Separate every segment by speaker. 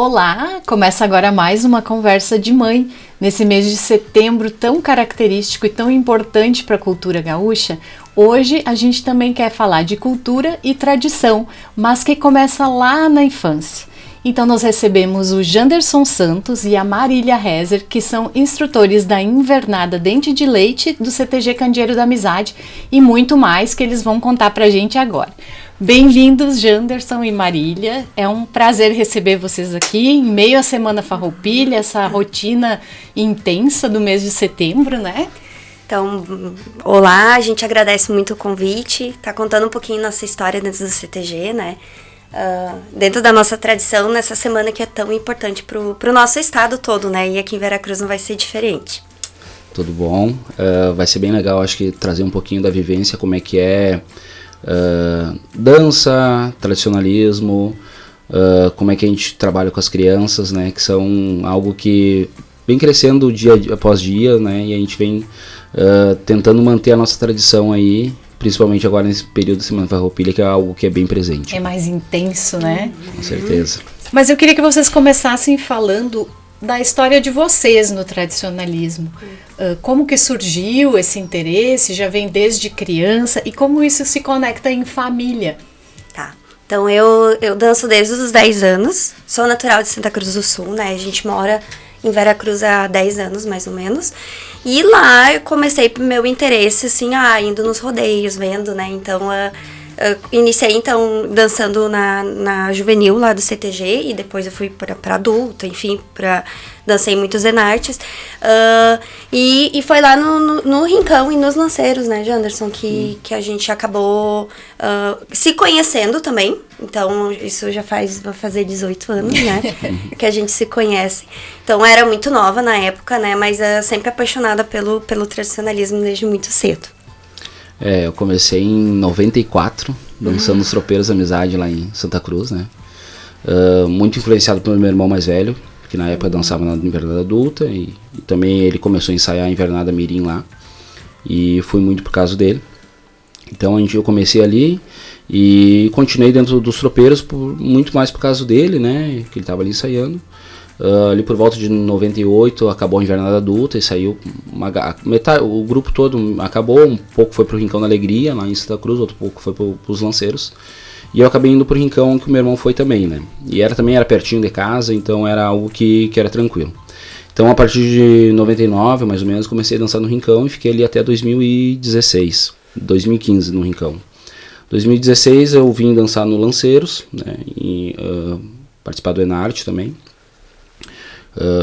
Speaker 1: Olá! Começa agora mais uma conversa de mãe. Nesse mês de setembro tão característico e tão importante para a cultura gaúcha, hoje a gente também quer falar de cultura e tradição, mas que começa lá na infância. Então nós recebemos o Janderson Santos e a Marília Rezer, que são instrutores da Invernada Dente de Leite do CTG Candeeiro da Amizade e muito mais que eles vão contar pra gente agora. Bem-vindos, Janderson e Marília. É um prazer receber vocês aqui em meio à Semana Farroupilha, essa rotina intensa do mês de setembro, né?
Speaker 2: Então, olá, a gente agradece muito o convite, tá contando um pouquinho nossa história dentro do CTG, né? Dentro da nossa tradição, nessa semana que é tão importante pro nosso estado todo, né? E aqui em Veracruz não vai ser diferente.
Speaker 3: Tudo bom, vai ser bem legal, acho que trazer um pouquinho da vivência, como é que é dança, tradicionalismo, como é que a gente trabalha com as crianças, né, que são algo que vem crescendo dia após dia, né, e a gente vem tentando manter a nossa tradição aí, principalmente agora nesse período de Semana Farroupilha, que é algo que é bem presente.
Speaker 1: É mais intenso, né?
Speaker 3: Com certeza.
Speaker 1: Mas eu queria que vocês começassem falando da história de vocês no tradicionalismo. Como que surgiu esse interesse? Já vem desde criança? E como isso se conecta em família?
Speaker 2: Tá. Então, eu danço desde os 10 anos. Sou natural de Santa Cruz do Sul, né? A gente mora em Veracruz há 10 anos, mais ou menos. E lá eu comecei meu interesse, assim, indo nos rodeios, vendo, né? Então, iniciei, então, dançando na juvenil lá do CTG. E depois eu fui pra adulta, enfim, dancei muitos enartes. E foi lá no Rincão e nos Lanceiros, né, Janderson, que a gente acabou se conhecendo também. Então, isso vai fazer 18 anos, né, que a gente se conhece. Então, era muito nova na época, né, mas sempre apaixonada pelo tradicionalismo desde muito cedo.
Speaker 3: Eu comecei em 94, dançando os Tropeiros da Amizade lá em Santa Cruz, né, muito influenciado pelo meu irmão mais velho, que na época dançava na Invernada Adulta, e também ele começou a ensaiar a Invernada Mirim lá, e fui muito por causa dele. Então eu comecei ali e continuei dentro dos tropeiros muito mais por causa dele, né, que ele estava ali ensaiando. Ali por volta de 98 acabou a Invernada Adulta e saiu metade, o grupo todo acabou, um pouco foi pro Rincão da Alegria lá em Santa Cruz, outro pouco foi pros Lanceiros. E eu acabei indo pro Rincão, que o meu irmão foi também, né? E também era pertinho de casa, então era algo que era tranquilo. Então a partir de 99, mais ou menos, comecei a dançar no Rincão e fiquei ali até 2015 no Rincão. 2016 eu vim dançar no Lanceiros, né? E participar do Enarte também.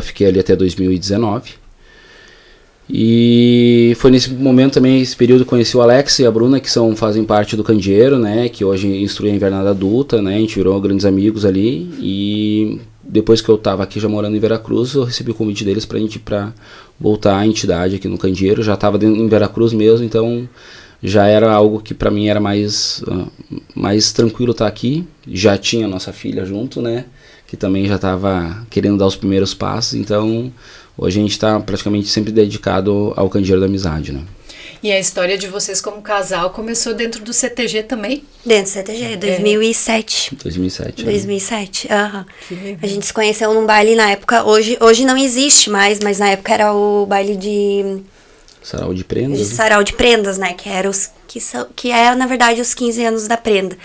Speaker 3: Fiquei ali até 2019. E foi nesse momento também, esse período, conheci o Alex e a Bruna, que fazem parte do Candeeiro, né, que hoje instrui a Invernada Adulta, né, a gente virou grandes amigos ali, e depois que eu estava aqui já morando em Veracruz, eu recebi o convite deles pra gente voltar à entidade aqui no Candeeiro. Já estava em Veracruz mesmo, então já era algo que pra mim era mais tranquilo estar aqui. Já tinha nossa filha junto, né, que também já estava querendo dar os primeiros passos, então hoje a gente está praticamente sempre dedicado ao Candeeiro da Amizade, né?
Speaker 1: E a história de vocês como casal começou dentro do CTG também?
Speaker 2: Dentro do CTG, 2007.
Speaker 3: 2007.
Speaker 2: Aham. A gente se conheceu num baile na época, hoje não existe mais, mas na época era o baile de
Speaker 3: Sarau de Prendas.
Speaker 2: Sarau de Prendas, né? Que era, na verdade, os 15 anos da prenda.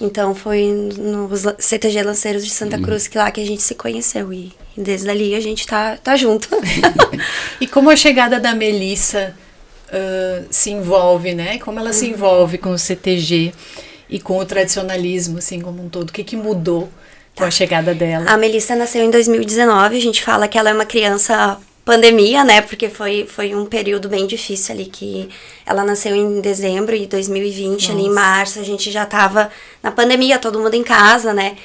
Speaker 2: Então foi nos CTG Lanceiros de Santa Cruz que a gente se conheceu. E desde ali a gente tá junto.
Speaker 1: E como a chegada da Melissa se envolve, né? Como ela se envolve com o CTG e com o tradicionalismo, assim, como um todo? O que mudou com a chegada dela?
Speaker 2: A Melissa nasceu em 2019. A gente fala que ela é uma criança pandemia, né? Porque foi um período bem difícil ali, que ela nasceu em dezembro de 2020. Nossa. Ali em março a gente já tava na pandemia, todo mundo em casa, né?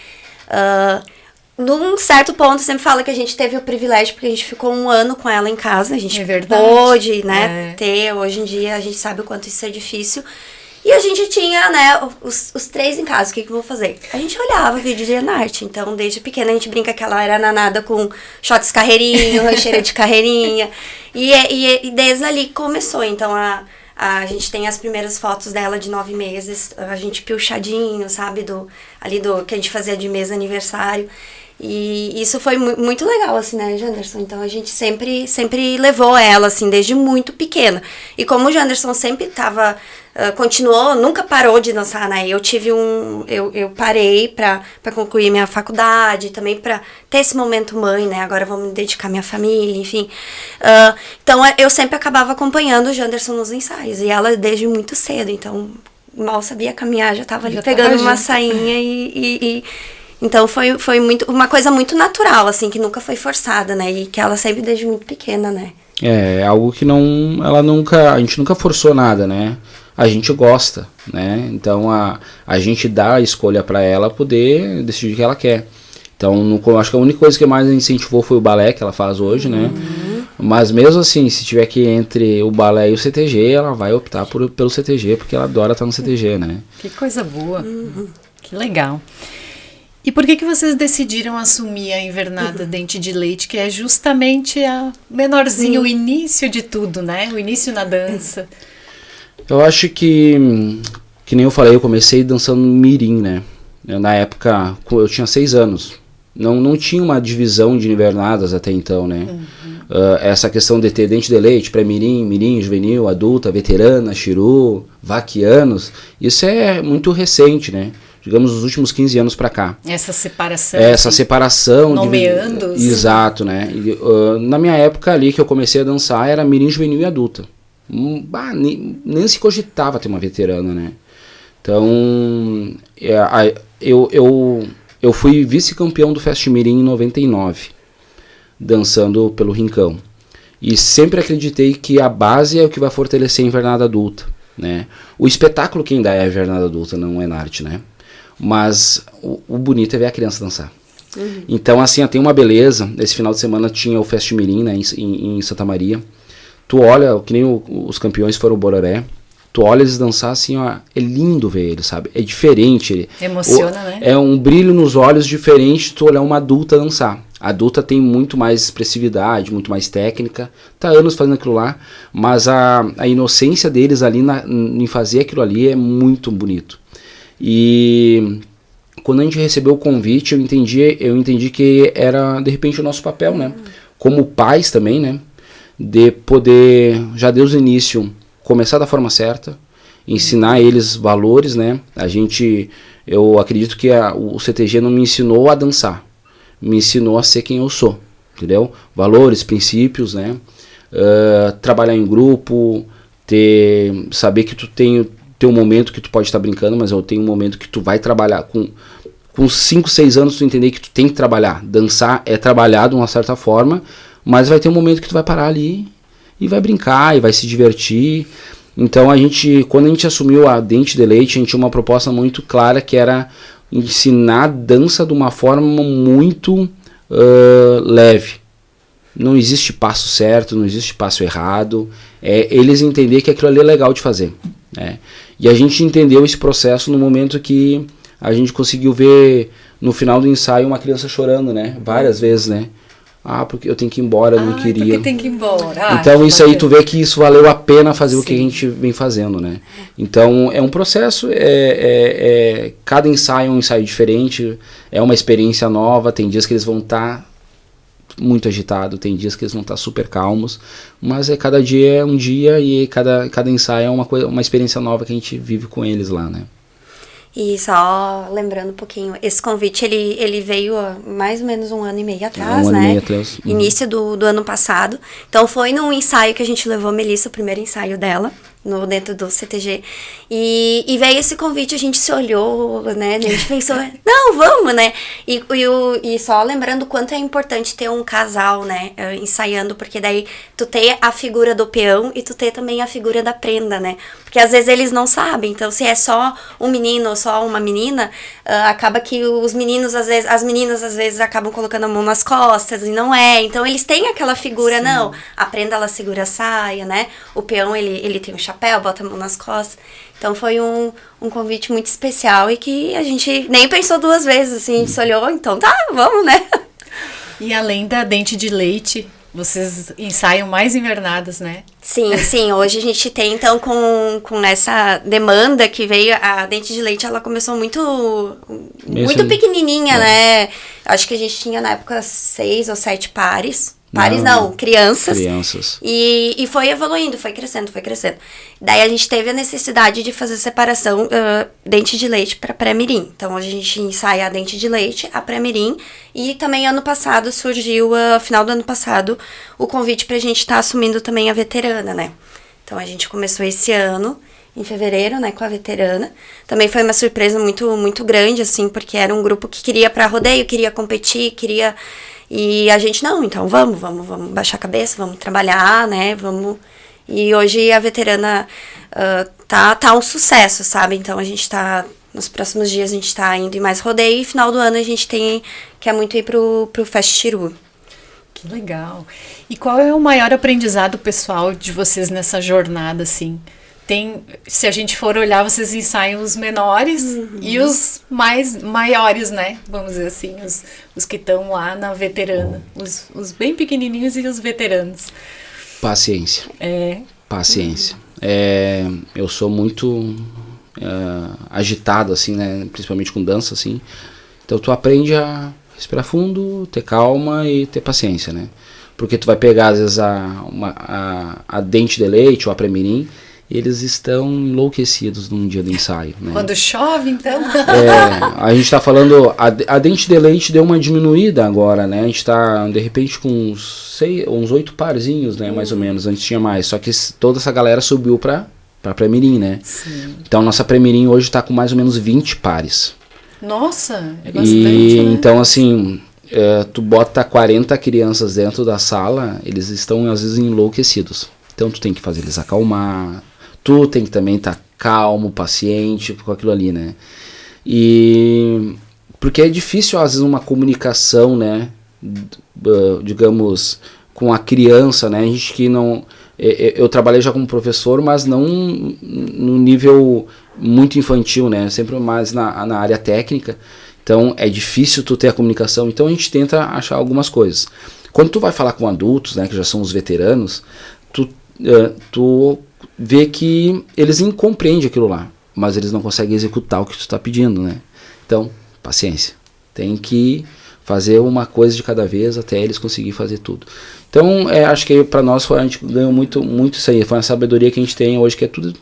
Speaker 2: Num certo ponto, eu sempre falo que a gente teve o privilégio, porque a gente ficou 1 ano com ela em casa, a gente pôde, né, ter. Hoje em dia a gente sabe o quanto isso é difícil. E a gente tinha, né, os 3 em casa. O que eu vou fazer? A gente olhava vídeo de enarte. Então, desde pequena, a gente brinca que ela era nanada com shots carreirinho, rancheira de carreirinha. E desde ali começou. Então, a gente tem as primeiras fotos dela de 9 meses. A gente pilchadinho, sabe? Ali do que a gente fazia de mês aniversário. E isso foi muito legal, assim, né, Janderson? Então a gente sempre levou ela, assim, desde muito pequena. E como o Janderson sempre continuou, nunca parou de dançar, né? Eu parei pra concluir minha faculdade, também pra ter esse momento mãe, né? Agora vou me dedicar à minha família, enfim. Então eu sempre acabava acompanhando o Janderson nos ensaios. E ela desde muito cedo, então mal sabia caminhar, já tava ali pegando uma sainha então foi uma coisa muito natural, assim, que nunca foi forçada, né? E que ela sempre desde muito pequena, né?
Speaker 3: É algo que a gente nunca forçou nada, né? A gente gosta, né? Então a gente dá a escolha para ela poder decidir o que ela quer. Então acho que a única coisa que mais incentivou foi o balé que ela faz hoje, né? Mas mesmo assim, se tiver que entre o balé e o CTG, ela vai optar pelo CTG, porque ela adora estar no CTG, né?
Speaker 1: Que coisa boa, que legal. E por que vocês decidiram assumir a Invernada Dente de Leite, que é justamente a menorzinha, o início de tudo, né? O início na dança.
Speaker 3: Eu acho que nem eu falei, eu comecei dançando mirim, né? Na época, eu tinha 6 anos. Não tinha uma divisão de invernadas até então, né? Essa questão de ter dente de leite, pré-mirim, mirim, juvenil, adulta, veterana, chiru, vaquianos, isso é muito recente, né? Digamos, nos últimos 15 anos para cá.
Speaker 1: Essa separação.
Speaker 3: Essa separação.
Speaker 1: Nomeando.
Speaker 3: Exato, né? Na minha época ali que eu comecei a dançar era mirim, juvenil e adulta. Nem se cogitava ter uma veterana, né? Então, eu fui vice-campeão do Fest Mirim em 99, dançando pelo Rincão. E sempre acreditei que a base é o que vai fortalecer a invernada adulta, né? O espetáculo quem dá é a invernada adulta, não é arte, né? Mas o bonito é ver a criança dançar. Então, assim, tem uma beleza. Esse final de semana tinha o Fest Mirim, né, em Santa Maria. Tu olha, que nem os campeões foram o Bororé. Tu olha eles dançar assim, ó, é lindo ver eles, sabe? É diferente.
Speaker 1: Emociona, né?
Speaker 3: É um brilho nos olhos diferente de tu olhar uma adulta dançar. A adulta tem muito mais expressividade, muito mais técnica. Tá anos fazendo aquilo lá, mas a inocência deles ali em fazer aquilo ali é muito bonito. E quando a gente recebeu o convite, eu entendi que era, de repente, o nosso papel, né? Como pais também, né? De poder, já desde o início, começar da forma certa, ensinar eles valores, né? Eu acredito que o CTG não me ensinou a dançar, me ensinou a ser quem eu sou, entendeu? Valores, princípios, né? Trabalhar em grupo, saber que tu tem um momento que tu pode estar brincando, mas eu tenho um momento que tu vai trabalhar. Com 5, 6 anos tu entender que tu tem que trabalhar. Dançar é trabalhar de uma certa forma, mas vai ter um momento que tu vai parar ali e vai brincar e vai se divertir. Então quando a gente assumiu a Dente de Leite, a gente tinha uma proposta muito clara que era ensinar dança de uma forma muito leve. Não existe passo certo, não existe passo errado. Eles entenderem que aquilo ali é legal de fazer. Né? E a gente entendeu esse processo no momento que a gente conseguiu ver no final do ensaio uma criança chorando, né? Várias vezes, né? Porque eu tenho que ir embora, eu não queria.
Speaker 1: Porque tem que ir embora.
Speaker 3: Então isso aí tu vê que isso valeu a pena fazer. Sim. O que a gente vem fazendo, né? Então é um processo, cada ensaio é um ensaio diferente, é uma experiência nova, tem dias que eles vão estar muito agitados, tem dias que eles vão estar super calmos, mas cada dia é um dia e cada ensaio é uma experiência nova que a gente vive com eles lá, né?
Speaker 2: E só lembrando um pouquinho, esse convite ele veio há mais ou menos 1 ano e meio atrás, né?
Speaker 3: 1 ano e meio atrás.
Speaker 2: Início do ano passado. Então foi num ensaio que a gente levou a Melissa, o primeiro ensaio dela, dentro do CTG. E veio esse convite, a gente se olhou, né? A gente pensou, não, vamos, né? E só lembrando o quanto é importante ter um casal, né? Ensaiando, porque daí tu ter a figura do peão e tu ter também a figura da prenda, né? Porque às vezes eles não sabem. Então, se é só um menino ou só uma menina, acaba que os meninos, às vezes, as meninas, às vezes, acabam colocando a mão nas costas e não é. Então, eles têm aquela figura, sim. Não. A prenda, ela segura a saia, né? O peão, ele tem um chapéu, bota a mão nas costas. Então foi um convite muito especial e que a gente nem pensou 2 vezes, assim, a gente se olhou, então tá, vamos, né?
Speaker 1: E além da Dente de Leite, vocês ensaiam mais invernadas, né?
Speaker 2: Sim, hoje a gente tem, então, com essa demanda que veio, a Dente de Leite, ela começou muito pequenininha, né? Acho que a gente tinha, na época, 6 ou 7 pares. Crianças. E foi evoluindo, foi crescendo. Daí a gente teve a necessidade de fazer separação dente de leite para pré-mirim. Então hoje a gente ensaia a dente de leite, a pré-mirim. E também ano passado surgiu, final do ano passado, o convite pra gente estar assumindo também a veterana, né? Então a gente começou esse ano, em fevereiro, né, com a veterana. Também foi uma surpresa muito, muito grande, assim, porque era um grupo que queria pra rodeio, queria competir, E a gente, não, então vamos baixar a cabeça, vamos trabalhar, né, E hoje a veterana tá um sucesso, sabe? Então a gente nos próximos dias a gente tá indo em mais rodeio e final do ano a gente quer muito ir pro Fest Chiru.
Speaker 1: Que legal. E qual é o maior aprendizado pessoal de vocês nessa jornada, assim? Se a gente for olhar, vocês ensaiam os menores e os maiores, né? Vamos dizer assim, os que estão lá na veterana. Os bem pequenininhos e os veteranos.
Speaker 3: Paciência. Paciência. Eu sou muito agitado, assim, né? Principalmente com dança, assim. Então tu aprende a respirar fundo, ter calma e ter paciência, né? Porque tu vai pegar, às vezes, a dente de leite ou a pré-mirim, eles estão enlouquecidos num dia do ensaio, né?
Speaker 1: Quando chove, então?
Speaker 3: A gente tá falando, a dente de leite deu uma diminuída agora, né? A gente tá, de repente, com uns 8 parzinhos, né? Mais ou menos, antes tinha mais. Só que toda essa galera subiu pra pré-mirim, né?
Speaker 1: Sim.
Speaker 3: Então, nossa pré-mirim hoje tá com mais ou menos 20 pares.
Speaker 1: Nossa, é bastante, né?
Speaker 3: Então, assim, tu bota 40 crianças dentro da sala, eles estão, às vezes, enlouquecidos. Então, tu tem que fazer eles acalmar. Tu tem que também estar calmo, paciente com aquilo ali, né? E porque é difícil, às vezes, uma comunicação, né? Digamos, com a criança, né? A gente que não... Eu trabalhei já como professor, mas não no nível muito infantil, né? Sempre mais na área técnica. Então, é difícil tu ter a comunicação. Então, a gente tenta achar algumas coisas. Quando tu vai falar com adultos, né? Que já são os veteranos, tu vê que eles compreendem aquilo lá, mas eles não conseguem executar o que tu está pedindo, né? Então, paciência. Tem que fazer uma coisa de cada vez até eles conseguirem fazer tudo. Então, acho que para nós a gente ganhou muito, muito isso aí. Foi uma sabedoria que a gente tem hoje, que é tudo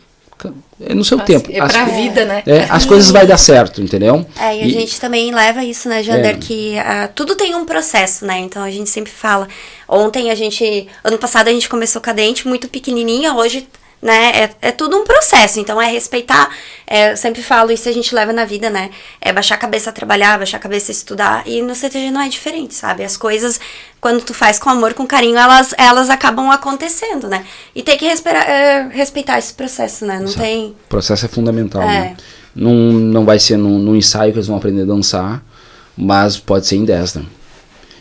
Speaker 3: no seu tempo.
Speaker 1: É pra vida, né?
Speaker 3: As coisas vai dar certo, entendeu?
Speaker 2: E a gente também leva isso, né, Jander, que tudo tem um processo, né? Então a gente sempre fala. Ano passado a gente começou com a dente muito pequenininha, hoje, né, é tudo um processo, então é respeitar, eu sempre falo, isso a gente leva na vida, né, é baixar a cabeça a trabalhar, baixar a cabeça a estudar, e no CTG não é diferente, sabe, as coisas, quando tu faz com amor, com carinho, elas acabam acontecendo, né, e tem que respeitar esse processo, né, não tem...
Speaker 3: O processo é fundamental, né, não vai ser num ensaio que eles vão aprender a dançar, mas pode ser em 10, né.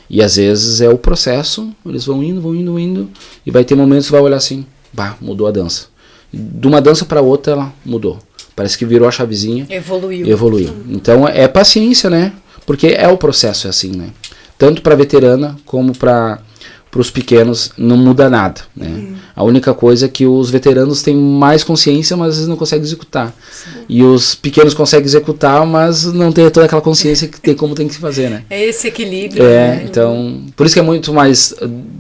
Speaker 3: E às vezes é o processo, eles vão indo, e vai ter momentos que vai olhar assim, mudou a dança. De uma dança para outra ela mudou. Parece que virou a chavezinha. Evoluiu. Então é paciência, né? Porque é o processo, é assim, né? Tanto para veterana como para os pequenos não muda nada, né? A única coisa é que os veteranos têm mais consciência, mas às vezes não conseguem executar. Sim. E os pequenos conseguem executar, mas não tem toda aquela consciência que tem como tem que se fazer, né?
Speaker 1: É esse equilíbrio. Né?
Speaker 3: Então, por isso que é muito mais,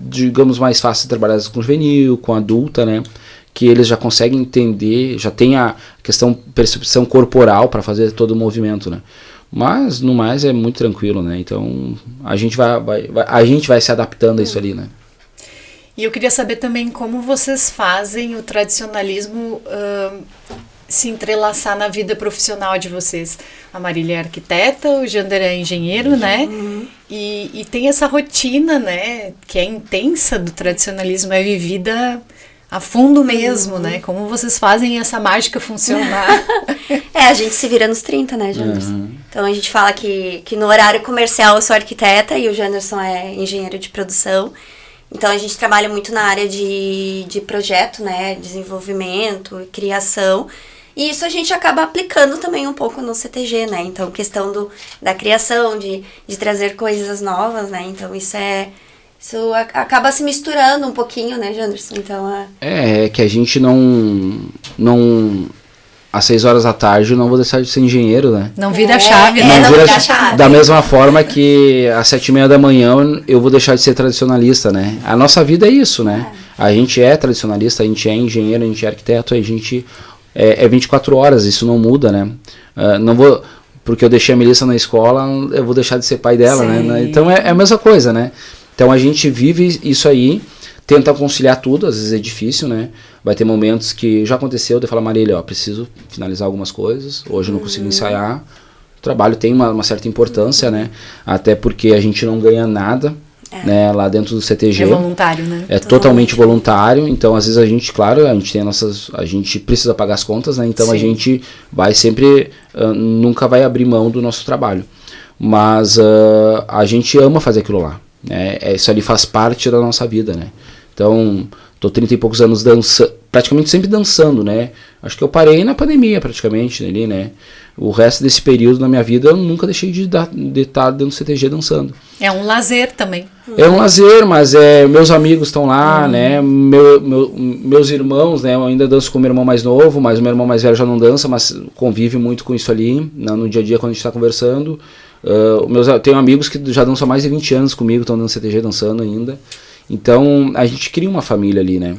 Speaker 3: digamos, mais fácil trabalhar com juvenil, com adulta, né? Que eles já conseguem entender, já tem a questão percepção corporal para fazer todo o movimento, né? Mas, no mais, é muito tranquilo, né? Então, a gente vai se adaptando a isso ali, né?
Speaker 1: E eu queria saber também como vocês fazem o tradicionalismo se entrelaçar na vida profissional de vocês. A Marília é arquiteta, o Jander é engenheiro, né? E tem essa rotina, né? Que é intensa do tradicionalismo, é vivida... a fundo mesmo, né? Como vocês fazem essa mágica funcionar?
Speaker 2: A gente se vira nos 30, né, Janderson? Então a gente fala que no horário comercial eu sou arquiteta e o Janderson é engenheiro de produção. Então a gente trabalha muito na área de projeto, né? Desenvolvimento, criação. E isso a gente acaba aplicando também um pouco no CTG, né? Então questão da criação, de trazer coisas novas, né? Então isso é Isso acaba se misturando um pouquinho, né, Janderson? Então,
Speaker 3: É que a gente não às 6 horas da tarde eu não vou deixar de ser engenheiro, né?
Speaker 1: Não vira a chave, né?
Speaker 2: Não vira a chave.
Speaker 3: Da mesma forma que às 7h30 da manhã eu vou deixar de ser tradicionalista, né? A nossa vida é isso, né? A gente é tradicionalista, a gente é engenheiro, a gente é arquiteto, a gente é 24 horas, isso não muda, né? Não vou, porque eu deixei a Melissa na escola, eu vou deixar de ser pai dela, né? Então é a mesma coisa, né? Então a gente vive isso aí, tenta conciliar tudo, às vezes é difícil, né? Vai ter momentos que já aconteceu de falar, Marília, ó, preciso finalizar algumas coisas, hoje eu não consigo ensaiar. O trabalho tem uma certa importância, né? Até porque a gente não ganha nada, né? Lá dentro do CTG.
Speaker 1: É voluntário, né?
Speaker 3: É totalmente voluntário, então às vezes a gente, claro, a gente precisa pagar as contas, né? Então a gente vai sempre, nunca vai abrir mão do nosso trabalho. Mas a gente ama fazer aquilo lá. Isso ali faz parte da nossa vida, né? Então, tô 30 e poucos anos praticamente sempre dançando, né? Acho que eu parei na pandemia praticamente ali, né? O resto desse período na minha vida eu nunca deixei de estar dentro do CTG dançando.
Speaker 1: É um lazer também.
Speaker 3: É um lazer, mas meus amigos estão lá, né? Meus irmãos, né? Eu ainda danço com o meu irmão mais novo, mas o meu irmão mais velho já não dança, mas convive muito com isso ali, no dia a dia quando a gente está conversando. Tenho amigos que já dançam há mais de 20 anos comigo, estão dentro do CTG dançando ainda. Então a gente cria uma família ali, né?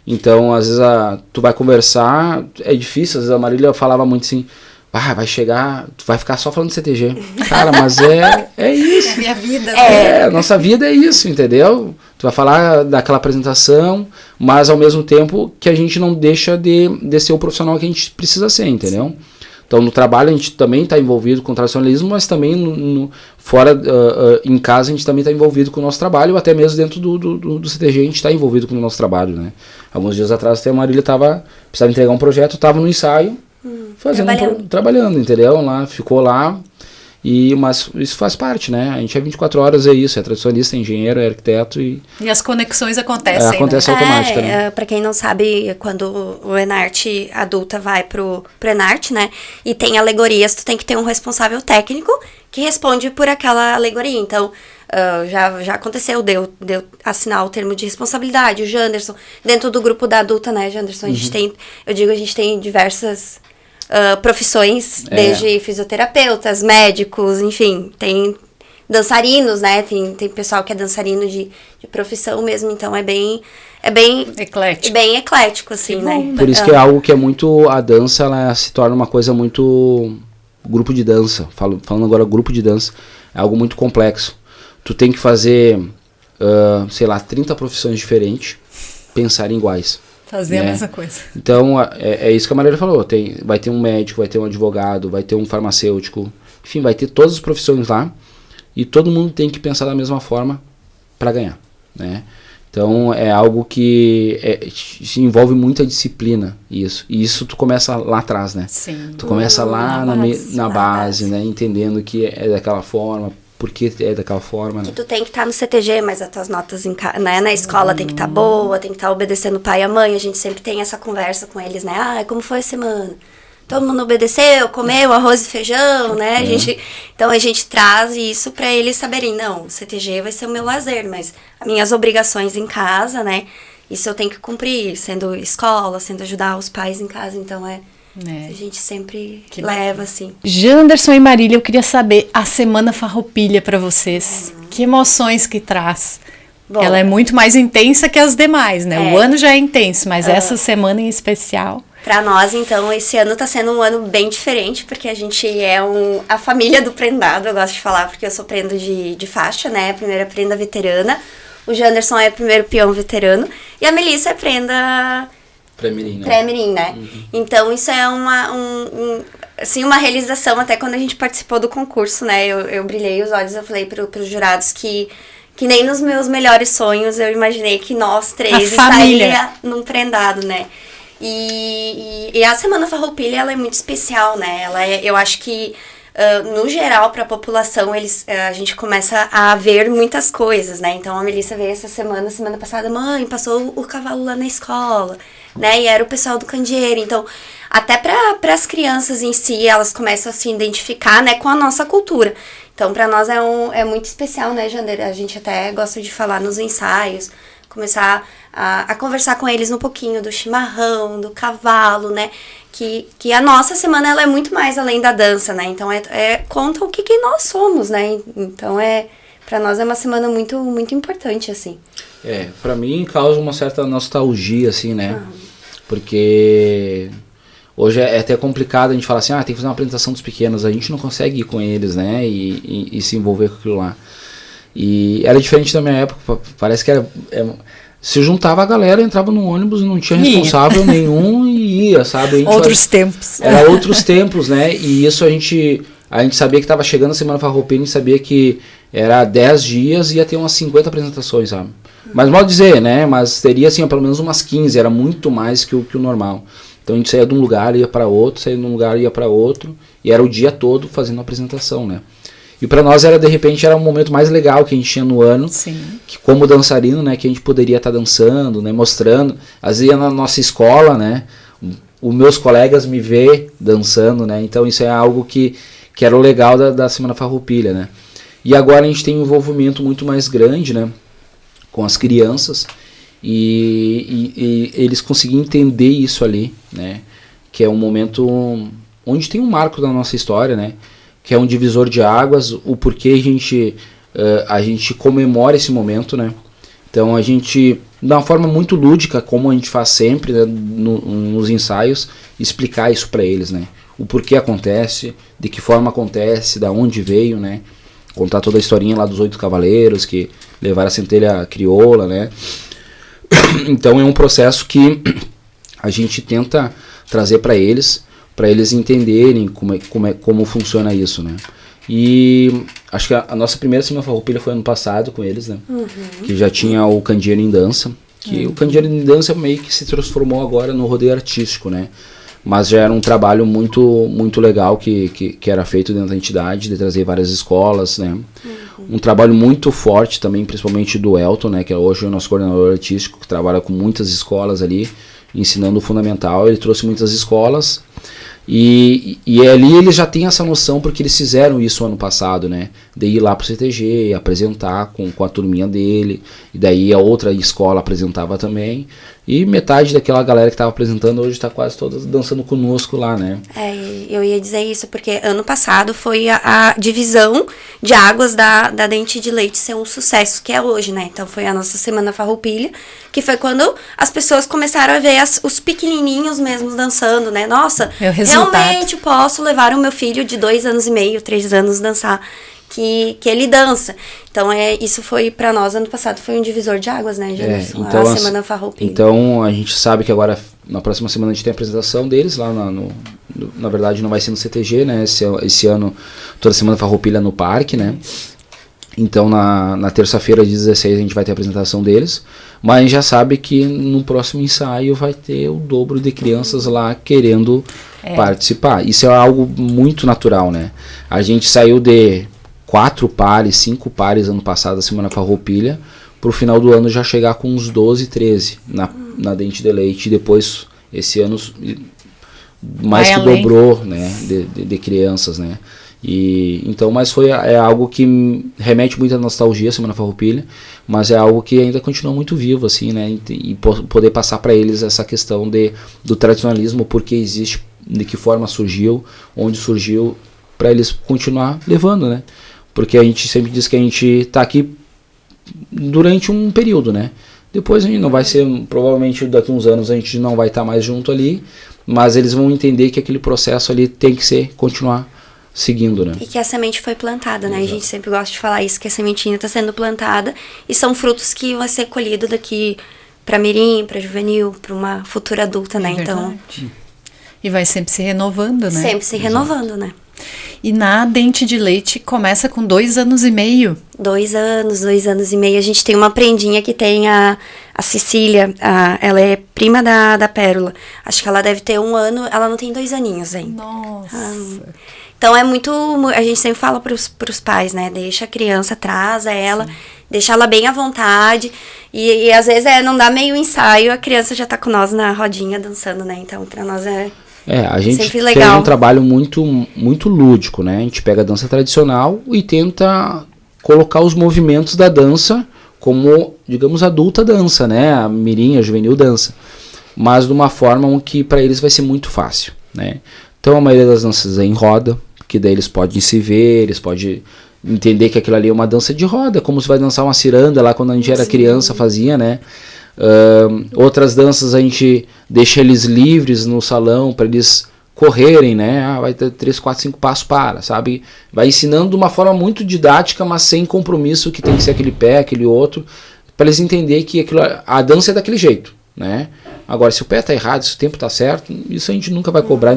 Speaker 3: Então às vezes tu vai conversar, é difícil, às vezes a Marília falava muito assim, vai chegar, tu vai ficar só falando de CTG. Cara, mas é isso.
Speaker 1: É a minha vida.
Speaker 3: A nossa vida é isso, entendeu? Tu vai falar daquela apresentação, mas ao mesmo tempo que a gente não deixa de ser o profissional que a gente precisa ser, entendeu? Então no trabalho a gente também está envolvido com o tradicionalismo, mas também fora, em casa a gente também está envolvido com o nosso trabalho, ou até mesmo dentro do CTG a gente está envolvido com o nosso trabalho, né? Alguns dias atrás até a Marília precisava entregar um projeto, estava no ensaio, trabalhando, entendeu? Ficou lá, mas isso faz parte, né? A gente é 24 horas, é isso, é tradicionalista, é engenheiro, é arquiteto e as
Speaker 1: conexões acontecem.
Speaker 3: Acontece automática, né?
Speaker 2: Pra quem não sabe, quando o Enarte adulta vai pro Enarte, né? E tem alegorias, tu tem que ter um responsável técnico que responde por aquela alegoria. Então, já aconteceu, deu assinar o termo de responsabilidade, o Janderson, dentro do grupo da adulta, né, Janderson? A gente tem diversas profissões, desde fisioterapeutas, médicos, enfim, tem dançarinos, né? Tem pessoal que é dançarino de profissão mesmo, então é bem eclético. Bem eclético, assim, né?
Speaker 3: Por isso que é algo que é muito, a dança, ela se torna uma coisa muito grupo de dança, falando agora grupo de dança, é algo muito complexo. Tu tem que fazer, 30 profissões diferentes, pensar iguais.
Speaker 1: Fazer a mesma coisa.
Speaker 3: Então, é isso que a Marília falou. Vai ter um médico, vai ter um advogado, vai ter um farmacêutico. Enfim, vai ter todas as profissões lá. E todo mundo tem que pensar da mesma forma para ganhar, né? Então, é algo que envolve muita disciplina, isso. E isso tu começa lá atrás, né?
Speaker 1: Sim.
Speaker 3: Tu começa lá na base, né? Entendendo que é daquela forma, por que é daquela forma, né?
Speaker 2: Que tu tem que estar no CTG, mas as tuas notas na escola tem que estar boa, tem que estar obedecendo o pai e a mãe. A gente sempre tem essa conversa com eles, né? Como foi a semana? Todo mundo obedeceu, comeu arroz e feijão, né? Então a gente traz isso para eles saberem, não, o CTG vai ser o meu lazer, mas as minhas obrigações em casa, né? Isso eu tenho que cumprir, sendo escola, sendo ajudar os pais em casa, então a gente sempre leva, assim.
Speaker 1: Janderson e Marília, eu queria saber a Semana Farroupilha para vocês. Que emoções que traz? Bom, ela é muito mais intensa que as demais, né? O ano já é intenso, mas essa semana em especial.
Speaker 2: Para nós, então, esse ano tá sendo um ano bem diferente, porque a gente é a família do prendado, eu gosto de falar, porque eu sou prenda de faixa, né? A primeira prenda veterana. O Janderson é o primeiro peão veterano. E a Melissa é prenda pré-mirim, né? Então, isso é uma realização, até quando a gente participou do concurso, né? Eu brilhei os olhos, eu falei pros jurados que nem nos meus melhores sonhos eu imaginei que nós três estaria num prendado, né? E a Semana Farroupilha, ela é muito especial, né? Eu acho que, no geral, para a população, a gente começa a ver muitas coisas, né? Então, a Melissa veio semana passada, mãe, passou o cavalo lá na escola, né? E era o pessoal do candeeiro. Então, até para as crianças em si, elas começam a se identificar, né, com a nossa cultura. Então, para nós é muito especial, né, Jander? A gente até gosta de falar nos ensaios, começar a conversar com eles um pouquinho do chimarrão, do cavalo, né? Que a nossa semana ela é muito mais além da dança, né? Então, conta o que nós somos, né? Então, para nós é uma semana muito, muito importante, assim.
Speaker 3: Pra mim causa uma certa nostalgia, assim, né? Porque hoje é até complicado a gente falar assim, tem que fazer uma apresentação dos pequenos, a gente não consegue ir com eles, né? E se envolver com aquilo lá. E era diferente da minha época, parece que se juntava a galera, entrava no ônibus, não tinha responsável nenhum e ia, sabe?
Speaker 1: Outros tempos.
Speaker 3: Era outros tempos, né? E isso a gente sabia que estava chegando a Semana Farroupilha, a gente sabia que era 10 dias e ia ter umas 50 apresentações, sabe? Mas modo dizer, né? Mas teria assim, pelo menos umas 15, era muito mais que o normal. Então a gente saía de um lugar e ia para outro, saía de um lugar e ia para outro, e era o dia todo fazendo a apresentação, né? E para nós de repente era um momento mais legal que a gente tinha no ano.
Speaker 1: Sim.
Speaker 3: Que como dançarino, né, que a gente poderia estar dançando, né, mostrando. Às vezes ia na nossa escola, né, os meus colegas me vê dançando, né, então isso é algo que era o legal da Semana Farroupilha, né. E agora a gente tem um envolvimento muito mais grande, né, com as crianças e eles conseguem entender isso ali, né, que é um momento onde tem um marco da nossa história, né, que é um divisor de águas, o porquê a gente comemora esse momento, né? Então a gente, de uma forma muito lúdica, como a gente faz sempre, né, nos ensaios, explicar isso para eles, né? O porquê acontece, de que forma acontece, da onde veio, né? Contar toda a historinha lá dos 8 cavaleiros que levaram a centelha crioula, né? Então é um processo que a gente tenta trazer para eles entenderem como funciona isso, né? E acho que a nossa primeira Semana Farroupilha foi ano passado com eles, né? Que já tinha o Candeeiro em Dança, que o Candeeiro em Dança meio que se transformou agora no rodeio artístico, né? Mas já era um trabalho muito, muito legal que era feito dentro da entidade, de trazer várias escolas, né? Um trabalho muito forte também, principalmente do Elton, né? Que é hoje o nosso coordenador artístico, que trabalha com muitas escolas ali, ensinando o fundamental. Ele trouxe muitas escolas e ali ele já tem essa noção, porque eles fizeram isso ano passado, né? De ir lá pro CTG, apresentar com a turminha dele, e daí a outra escola apresentava também, e metade daquela galera que estava apresentando hoje está quase toda dançando conosco lá, né?
Speaker 2: Eu ia dizer isso, porque ano passado foi a divisão de águas da Dente de Leite ser um sucesso, que é hoje, né? Então foi a nossa Semana Farroupilha, que foi quando as pessoas começaram a ver os pequenininhos mesmo dançando, né? Nossa, realmente posso levar o meu filho de 2 anos e meio, 3 anos dançar, que ele dança. Então isso foi pra nós ano passado, foi um divisor de águas, né, Janderson?
Speaker 3: Então,
Speaker 2: a Semana Farroupilha.
Speaker 3: Então a gente sabe que agora na próxima semana a gente tem a apresentação deles lá na verdade não vai ser no CTG, né? Esse ano toda Semana Farroupilha no parque, né? Então na terça-feira de 16 a gente vai ter a apresentação deles, mas a gente já sabe que no próximo ensaio vai ter o dobro de crianças lá querendo participar. Isso é algo muito natural, né? A gente saiu de 4 pares, 5 pares ano passado da Semana Farroupilha, pro final do ano já chegar com uns 12, 13 na Dente de Leite, e depois esse ano mais que dobrou, né, de crianças, né? E então, mas é algo que remete muito à nostalgia, Semana Farroupilha, mas é algo que ainda continua muito vivo, assim, né? E poder passar para eles essa questão do tradicionalismo, porque existe, de que forma surgiu, onde surgiu, para eles continuar levando, né? Porque a gente sempre diz que a gente está aqui durante um período, né? Depois a gente não vai ser, provavelmente daqui a uns anos a gente não vai estar mais junto ali, mas eles vão entender que aquele processo ali tem que continuar seguindo, né?
Speaker 2: E que a semente foi plantada, né? Exato. A gente sempre gosta de falar isso, que a sementinha está sendo plantada e são frutos que vão ser colhidos daqui para mirim, para juvenil, para uma futura adulta, né? Então,
Speaker 1: e vai sempre se renovando, né?
Speaker 2: Sempre se renovando, né?
Speaker 1: E na Dente de Leite começa com 2 anos e meio.
Speaker 2: 2 anos e meio. A gente tem uma prendinha que tem a Cecília, ela é prima da Pérola. Acho que ela deve ter 1 ano, ela não tem 2 aninhos ainda.
Speaker 1: Nossa!
Speaker 2: Então é muito, a gente sempre fala pros pais, né? Deixa a criança, traz ela, sim, deixa ela bem à vontade. E às vezes não dá meio ensaio, a criança já tá com nós na rodinha dançando, né? Então pra nós
Speaker 3: A gente
Speaker 2: Sempre
Speaker 3: tem
Speaker 2: legal.
Speaker 3: um trabalho muito, muito lúdico, né? A gente pega a dança tradicional e tenta colocar os movimentos da dança como, digamos, adulta dança, né? A mirim, a juvenil dança. Mas de uma forma que para eles vai ser muito fácil, né? Então a maioria das danças é em roda, que daí eles podem se ver, eles podem entender que aquilo ali é uma dança de roda, como se vai dançar uma ciranda lá quando a gente era criança fazia, né? Outras danças a gente deixa eles livres no salão para eles correrem, né? Vai ter 3, 4, 5 passos para, sabe? Vai ensinando de uma forma muito didática, mas sem compromisso que tem que ser aquele pé, aquele outro, para eles entenderem que a dança é daquele jeito, né? Agora, se o pé está errado, se o tempo está certo, isso a gente nunca vai cobrar.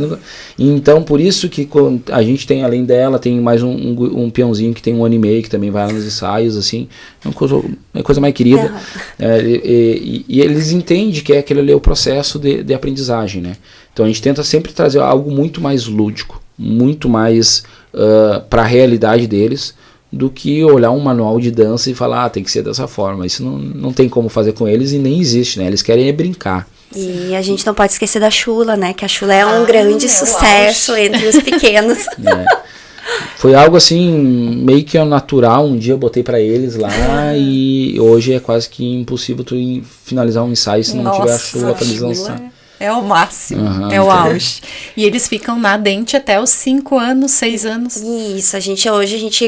Speaker 3: Então, por isso que a gente tem, além dela, tem mais um peãozinho que tem 1 ano e meio, que também vai lá nos ensaios, assim, é uma coisa mais querida. E eles entendem que aquele ali é o processo de aprendizagem, né? Então, a gente tenta sempre trazer algo muito mais lúdico, muito mais para a realidade deles, do que olhar um manual de dança e falar, tem que ser dessa forma. Isso não tem como fazer com eles e nem existe, né? Eles querem brincar.
Speaker 2: E a gente não pode esquecer da chula, né? Que a chula é um grande sucesso entre os pequenos.
Speaker 3: Foi algo assim, meio que natural. Um dia eu botei pra eles lá e hoje é quase que impossível tu finalizar um ensaio se não tiver a chula pra eles dançar.
Speaker 1: É o máximo, é o auge. E eles ficam na dente até os 5 anos, 6 anos.
Speaker 2: Isso,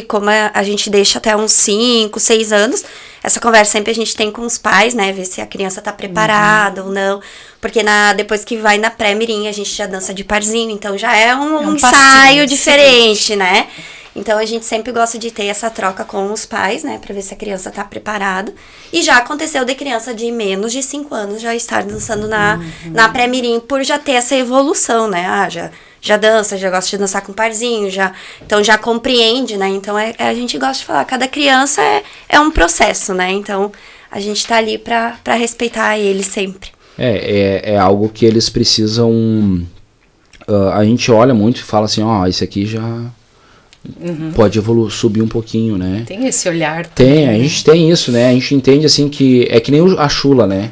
Speaker 2: como a gente deixa até uns 5, 6 anos, essa conversa sempre a gente tem com os pais, né, ver se a criança tá preparada ou não, porque depois que vai na pré-mirim a gente já dança de parzinho, então já é um ensaio diferente, né? Então a gente sempre gosta de ter essa troca com os pais, né, pra ver se a criança tá preparada. E já aconteceu de criança de menos de 5 anos já estar dançando na pré-mirim por já ter essa evolução, né? Já dança, já gosta de dançar com parzinho, então já compreende, né? Então a gente gosta de falar, cada criança é um processo, né? Então a gente tá ali pra respeitar eles sempre.
Speaker 3: É algo que eles precisam. A gente olha muito e fala assim, esse aqui já pode subir um pouquinho, né?
Speaker 1: Tem esse olhar.
Speaker 3: A gente tem isso, né? A gente entende assim que é que nem a chula, né?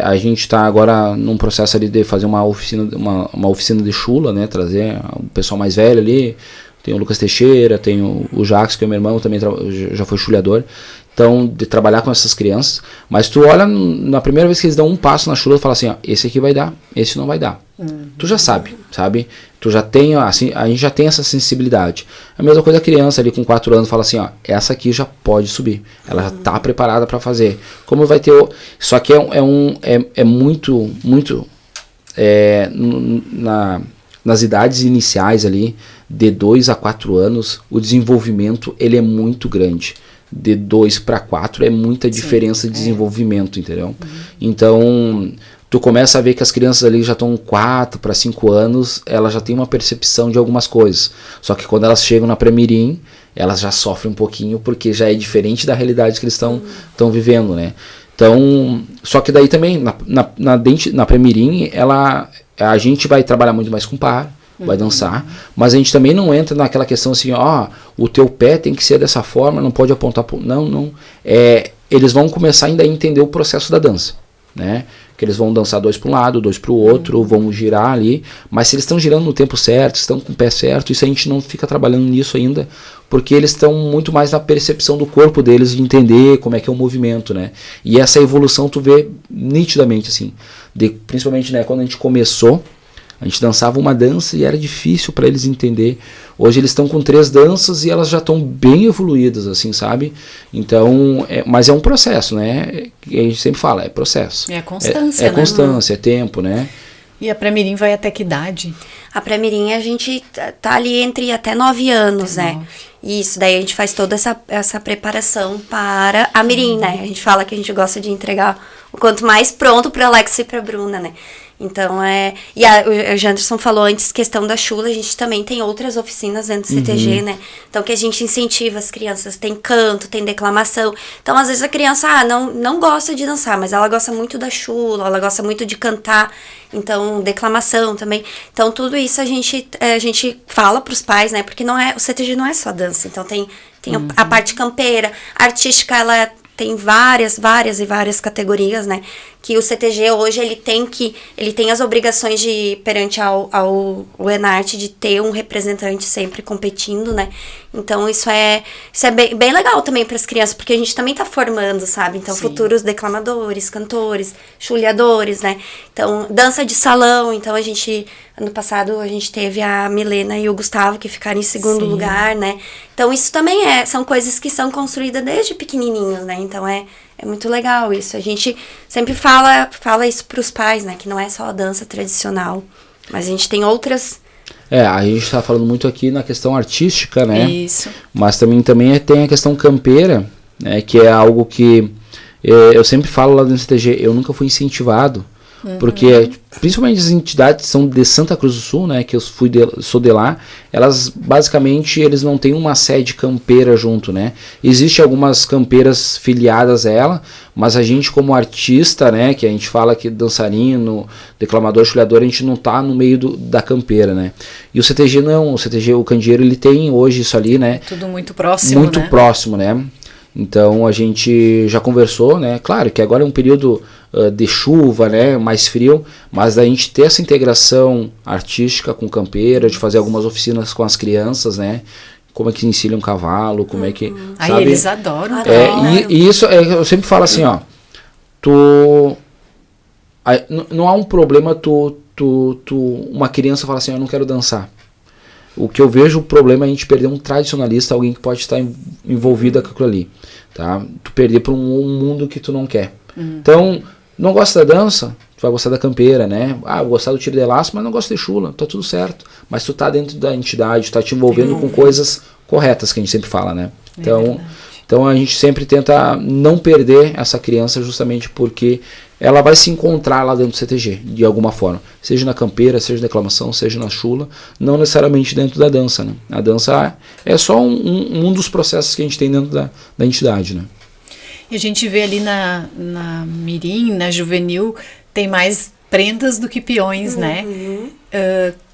Speaker 3: A gente está agora num processo ali de fazer uma oficina de chula, né? Trazer o pessoal mais velho ali. Tem o Lucas Teixeira, tem o Jacques, que é meu irmão, também já foi chuleador. Então, de trabalhar com essas crianças. Mas tu olha, na primeira vez que eles dão um passo na chula, tu fala assim, esse aqui vai dar, esse não vai dar. Tu já sabe? Tu já tem, assim, a gente já tem essa sensibilidade. A mesma coisa a criança ali com 4 anos fala assim, essa aqui já pode subir. Ela já está preparada para fazer. Como vai ter só que é muito nas idades iniciais ali, de 2 a 4 anos, o desenvolvimento ele é muito grande. De 2 para 4 é muita diferença de desenvolvimento, entendeu? Então, tu começa a ver que as crianças ali já estão 4 para 5 anos, elas já têm uma percepção de algumas coisas. Só que quando elas chegam na pré-mirim, elas já sofrem um pouquinho, porque já é diferente da realidade que eles estão vivendo, né? Então, só que daí também, na pré-mirim, a gente vai trabalhar muito mais com par, vai dançar, mas a gente também não entra naquela questão assim, o teu pé tem que ser dessa forma, não pode apontar não, eles vão começar ainda a entender o processo da dança, né, que eles vão dançar 2 para um lado, 2 para o outro, vão girar ali, mas se eles estão girando no tempo certo, estão com o pé certo, isso a gente não fica trabalhando nisso ainda, porque eles estão muito mais na percepção do corpo deles, de entender como é que é o movimento, né, e essa evolução tu vê nitidamente, assim, principalmente, né, quando a gente começou, a gente dançava uma dança e era difícil para eles entender. Hoje eles estão com 3 danças e elas já estão bem evoluídas, assim, sabe? Então, mas é um processo, né? A gente sempre fala, é processo.
Speaker 1: É a constância,
Speaker 3: né? Constância, é tempo, né?
Speaker 1: E a pré-mirim vai até que idade?
Speaker 2: A pré-mirim a gente tá ali entre até 9 anos, né? Isso, daí a gente faz toda essa preparação para a mirim, né? A gente fala que a gente gosta de entregar o quanto mais pronto para Alex e para Bruna, né? Então, e o Janderson falou antes, questão da chula, a gente também tem outras oficinas dentro do CTG, né? Então, que a gente incentiva as crianças, tem canto, tem declamação. Então, às vezes a criança, não gosta de dançar, mas ela gosta muito da chula, ela gosta muito de cantar, então, declamação também. Então, tudo isso a gente fala pros pais, né? Porque o CTG não é só dança, então tem a parte campeira, artística, ela tem várias categorias, né? que o CTG hoje ele tem as obrigações de perante ao Enarte de ter um representante sempre competindo, né? Então isso é bem legal também para as crianças, porque a gente também tá formando, sabe? Então futuros declamadores, cantores, chuleadores, né? Então dança de salão, então ano passado a gente teve a Milena e o Gustavo que ficaram em segundo lugar, né? Então isso também são coisas que são construídas desde pequenininhos, né? Então é muito legal isso. A gente sempre fala isso pros pais, né? Que não é só a dança tradicional, mas a gente tem outras...
Speaker 3: A gente tá falando muito aqui na questão artística, né?
Speaker 1: Isso.
Speaker 3: Mas também tem a questão campeira, né? Que é algo que eu sempre falo lá no CTG, eu nunca fui incentivado. Porque, principalmente as entidades são de Santa Cruz do Sul, né, que eu sou de lá, elas, basicamente, eles não têm uma sede campeira junto, né. Existem algumas campeiras filiadas a ela, mas a gente como artista, né, que a gente fala que dançarino, declamador, chuleador, a gente não tá no meio da campeira, né. E o CTG não, o candeeiro, ele tem hoje isso ali, né.
Speaker 1: Tudo muito próximo,
Speaker 3: muito próximo, né. Então a gente já conversou, né? Claro que agora é um período de chuva, né? Mais frio, mas a gente ter essa integração artística com campeira, de fazer algumas oficinas com as crianças, né? Como é que ensina um cavalo, como é que...
Speaker 1: Aí eles adoram.
Speaker 3: E isso, eu sempre falo assim, ó, não há um problema uma criança fala assim, eu não quero dançar. O que eu vejo o problema é a gente perder um tradicionalista, alguém que pode estar envolvido com aquilo ali, tá? Tu perder para um mundo que tu não quer. Então, não gosta da dança, tu vai gostar da campeira, né? Eu gostar do tiro de laço, mas não gosta de chula, tá tudo certo. Mas tu tá dentro da entidade, tu tá te envolvendo com coisas corretas, que a gente sempre fala, né? Então a gente sempre tenta não perder essa criança justamente porque ela vai se encontrar lá dentro do CTG, de alguma forma. Seja na campeira, seja na declamação, seja na chula, não necessariamente dentro da dança, né? A dança é só um dos processos que a gente tem dentro da entidade, né?
Speaker 1: E a gente vê ali na mirim, na juvenil, tem mais prendas do que peões, né?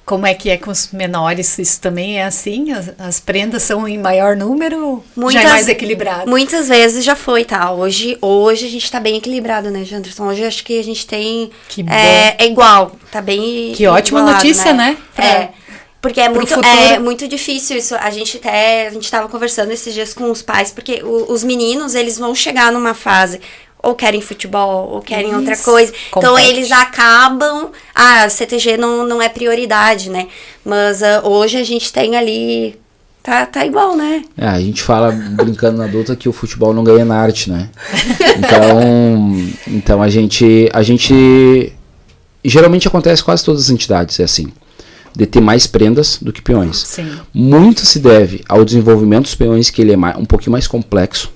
Speaker 1: Como é que é com os menores? Isso também é assim? As prendas são em maior número? Já é mais equilibrado?
Speaker 2: Muitas vezes já foi, tá? Hoje a gente tá bem equilibrado, né, Janderson? Hoje acho que a gente tem...
Speaker 1: Que bom.
Speaker 2: É igual, tá bem
Speaker 1: Que ótima notícia, né?
Speaker 2: Porque é muito difícil isso. A gente tava conversando esses dias com os pais, porque os meninos, eles vão chegar numa fase... ou querem futebol, ou querem outra coisa. Então, eles acabam... CTG não é prioridade, né? Mas hoje a gente tem ali... Tá igual, né?
Speaker 3: A gente fala, brincando na adulta, que o futebol não ganha na arte, né? Então a gente... Geralmente acontece quase todas as entidades, é assim. De ter mais prendas do que peões.
Speaker 1: Sim.
Speaker 3: Muito se deve ao desenvolvimento dos peões, que ele é um pouquinho mais complexo.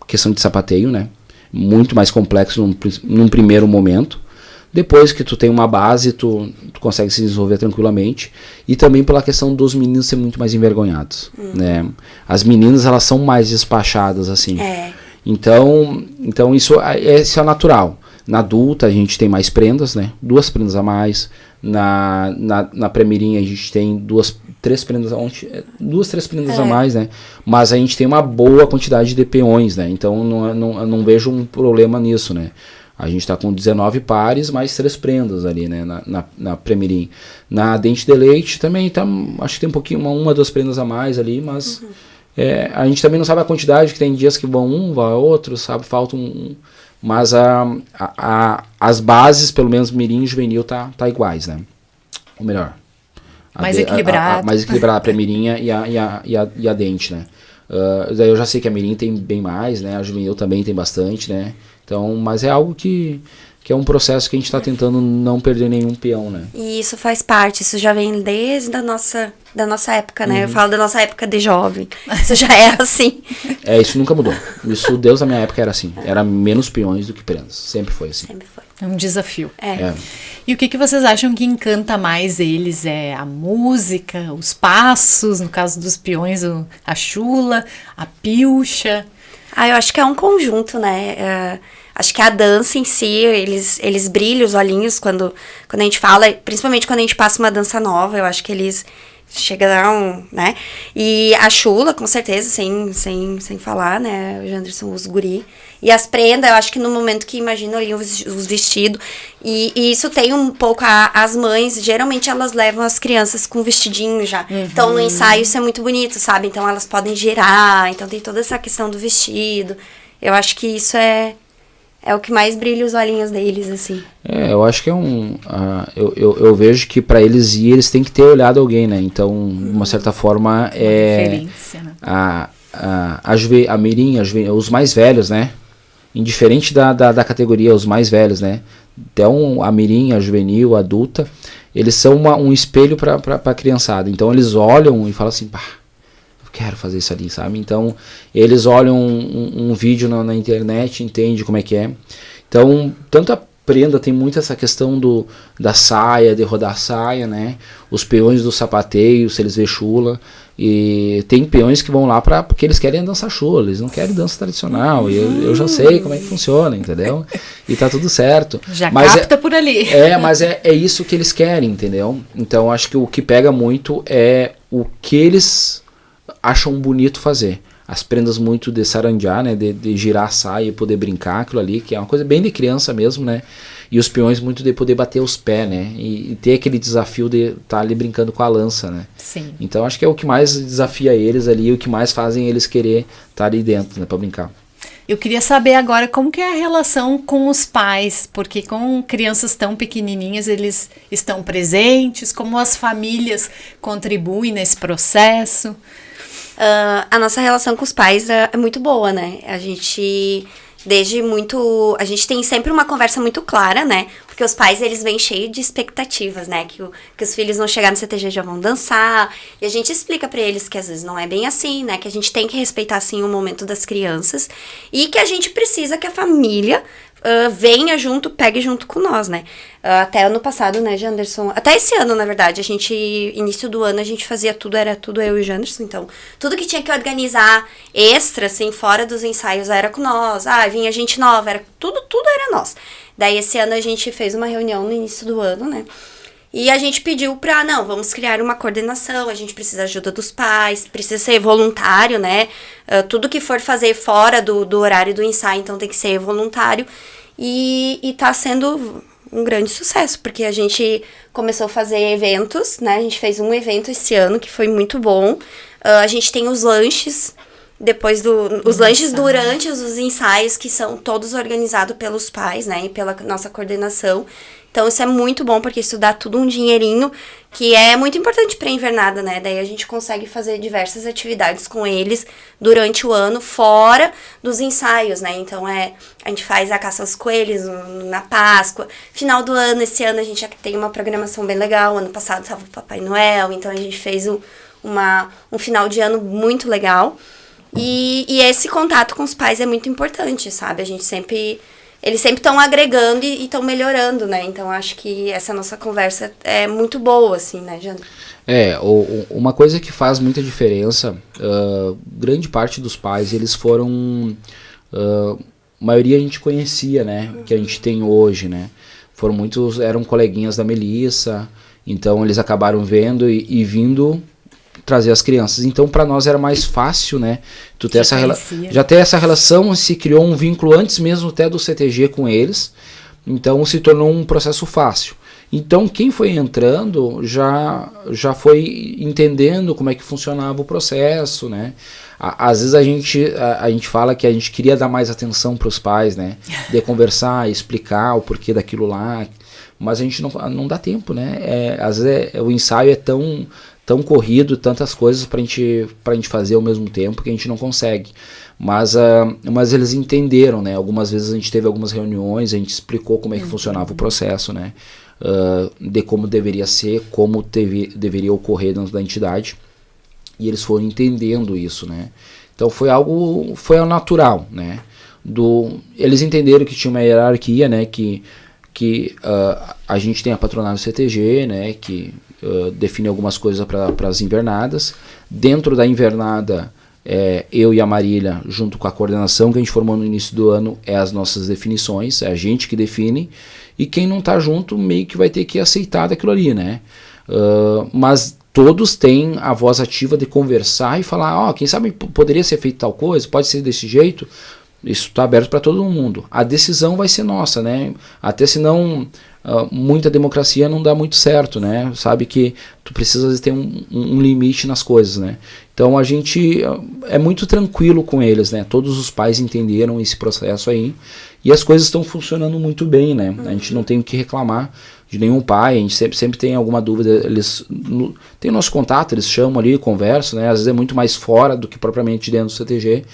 Speaker 3: Questão de sapateio, né? Muito mais complexo num primeiro momento. Depois que tu tem uma base, tu consegue se desenvolver tranquilamente. E também pela questão dos meninos serem muito mais envergonhados, né? As meninas, elas são mais despachadas, assim. Então isso é natural. Na adulta a gente tem mais prendas, né? 2 prendas a mais. Na pré-mirim a gente tem 3 prendas a mais, né? Mas a gente tem uma boa quantidade de peões, né? Então eu não vejo um problema nisso, né? A gente tá com 19 pares, mais 3 prendas ali, né? Na pré-mirim. Na dente de leite também acho que tem um pouquinho, 1 ou 2 prendas a mais ali, mas a gente também não sabe a quantidade, que tem dias que vão vai outro, sabe? Falta mas as bases, pelo menos mirim e juvenil, tá iguais, né? Ou melhor,
Speaker 1: mais equilibrado.
Speaker 3: Mais equilibrada a pré-mirim e a dente, né? Daí eu já sei que a mirim tem bem mais, né? A juvenil também tem bastante, né? Então, mas é algo que é um processo que a gente está tentando não perder nenhum peão, né?
Speaker 2: E isso faz parte, isso já vem desde da nossa época, né? Eu falo da nossa época de jovem. Isso já é assim.
Speaker 3: Isso nunca mudou. Isso, Deus, na minha época era assim. Era menos peões do que prendas. Sempre foi assim.
Speaker 2: Sempre foi.
Speaker 1: É um desafio. E o que vocês acham que encanta mais eles? É a música, os passos, no caso dos peões, a chula, a pilcha?
Speaker 2: Eu acho que é um conjunto, né? Acho que a dança em si, eles brilham os olhinhos quando a gente fala, principalmente quando a gente passa uma dança nova, eu acho que eles chegam, né? E a chula, com certeza, sem falar, né? O Janderson, os guri, E as prendas, eu acho que no momento que imagino ali os vestidos, e isso tem um pouco, as mães, geralmente elas levam as crianças com vestidinho já. Então no ensaio isso é muito bonito, sabe? Então elas podem girar, então tem toda essa questão do vestido. Eu acho que isso é o que mais brilha os olhinhos deles, assim.
Speaker 3: Eu acho que eu vejo que para eles ir, eles têm que ter olhado alguém, né? Então, de uma certa forma,
Speaker 1: referência, né?
Speaker 3: A mirim, os mais velhos, né? Indiferente da categoria, os mais velhos, né? Então, a mirim, a juvenil, a adulta, eles são um espelho para a criançada. Então, eles olham e falam assim, pá, eu quero fazer isso ali, sabe? Então, eles olham um vídeo na internet, entendem como é que é. Então, tanto a prenda tem muito essa questão da saia, de rodar a saia, né? Os peões do sapateio, se eles vê chula. E tem peões que vão lá porque eles querem dançar chula, eles não querem dança tradicional. E eu já sei como é que funciona, entendeu? E tá tudo certo.
Speaker 1: Já capta por ali.
Speaker 3: Mas é isso que eles querem, entendeu? Então acho que o que pega muito é o que eles acham bonito fazer. As prendas muito de saranjá, né, de girar a saia e poder brincar, aquilo ali, que é uma coisa bem de criança mesmo, né, e os peões muito de poder bater os pés, né, e ter aquele desafio de estar ali brincando com a lança, né.
Speaker 1: Sim.
Speaker 3: Então acho que é o que mais desafia eles ali, o que mais fazem eles querer estar ali dentro, né, para brincar.
Speaker 1: Eu queria saber agora como que é a relação com os pais, porque com crianças tão pequenininhas eles estão presentes, como as famílias contribuem nesse processo.
Speaker 2: A nossa relação com os pais é muito boa, né? A gente tem sempre uma conversa muito clara, né? Porque os pais, eles vêm cheios de expectativas, né? Que os filhos vão chegar no CTG e já vão dançar. E a gente explica pra eles que às vezes não é bem assim, né? Que a gente tem que respeitar, sim, o momento das crianças. E que a gente precisa que a família venha junto, pegue junto com nós, né? Até ano passado, né, Janderson? Até esse ano, na verdade, início do ano, a gente fazia era tudo eu e o Janderson, então, tudo que tinha que organizar extra, assim, fora dos ensaios, era com nós. Vinha gente nova, tudo era nós. Daí, esse ano, a gente fez uma reunião no início do ano, né? E a gente pediu vamos criar uma coordenação, a gente precisa da ajuda dos pais, precisa ser voluntário, né? Tudo que for fazer fora do horário do ensaio, então tem que ser voluntário. E tá sendo um grande sucesso, porque a gente começou a fazer eventos, né? A gente fez um evento esse ano que foi muito bom. A gente tem os lanches, os lanches durante os ensaios, que são todos organizados pelos pais, né? E pela nossa coordenação. Então, isso é muito bom, porque isso dá tudo um dinheirinho, que é muito importante para a invernada, né? Daí a gente consegue fazer diversas atividades com eles durante o ano, fora dos ensaios, né? Então, a gente faz a caça aos coelhos na Páscoa. Final do ano, esse ano, a gente já tem uma programação bem legal. Ano passado estava o Papai Noel, então a gente fez um final de ano muito legal. E esse contato com os pais é muito importante, sabe? Eles sempre estão agregando e estão melhorando, né? Então, acho que essa nossa conversa é muito boa, assim, né, Jana?
Speaker 3: Uma coisa que faz muita diferença, grande parte dos pais, eles foram... a maioria a gente conhecia, né? Que a gente tem hoje, né? Eram coleguinhas da Melissa, então eles acabaram vendo e vindo trazer as crianças. Então, para nós era mais fácil, né? Já ter essa relação, se criou um vínculo antes mesmo até do CTG com eles. Então, se tornou um processo fácil. Então, quem foi entrando já foi entendendo como é que funcionava o processo, né? Às vezes a gente fala que a gente queria dar mais atenção para os pais, né? De conversar, explicar o porquê daquilo lá. Mas a gente não dá tempo, né? Às vezes o ensaio é tão corrido, tantas coisas pra gente fazer ao mesmo tempo que a gente não consegue. Mas eles entenderam, né? Algumas vezes a gente teve algumas reuniões, a gente explicou como é que funcionava o processo, né? De como deveria ser, como deveria ocorrer dentro da entidade. E eles foram entendendo isso, né? Então foi ao natural, né? Eles entenderam que tinha uma hierarquia, né? Que a gente tem a patronato CTG, né? Que define algumas coisas para as invernadas. Dentro da invernada, eu e a Marília, junto com a coordenação que a gente formou no início do ano, as nossas definições, é a gente que define, e quem não está junto meio que vai ter que aceitar daquilo ali, né? Mas todos têm a voz ativa de conversar e falar, quem sabe poderia ser feito tal coisa, pode ser desse jeito, Isso está aberto para todo mundo. A decisão vai ser nossa, né? Até senão muita democracia não dá muito certo, né? Sabe que tu precisa ter um limite nas coisas, né? Então a gente é muito tranquilo com eles, né? Todos os pais entenderam esse processo aí e as coisas estão funcionando muito bem, né? A gente não tem o que reclamar de nenhum pai, a gente sempre tem alguma dúvida, eles têm nosso contato, eles chamam ali, conversam, né? Às vezes é muito mais fora do que propriamente dentro do CTG,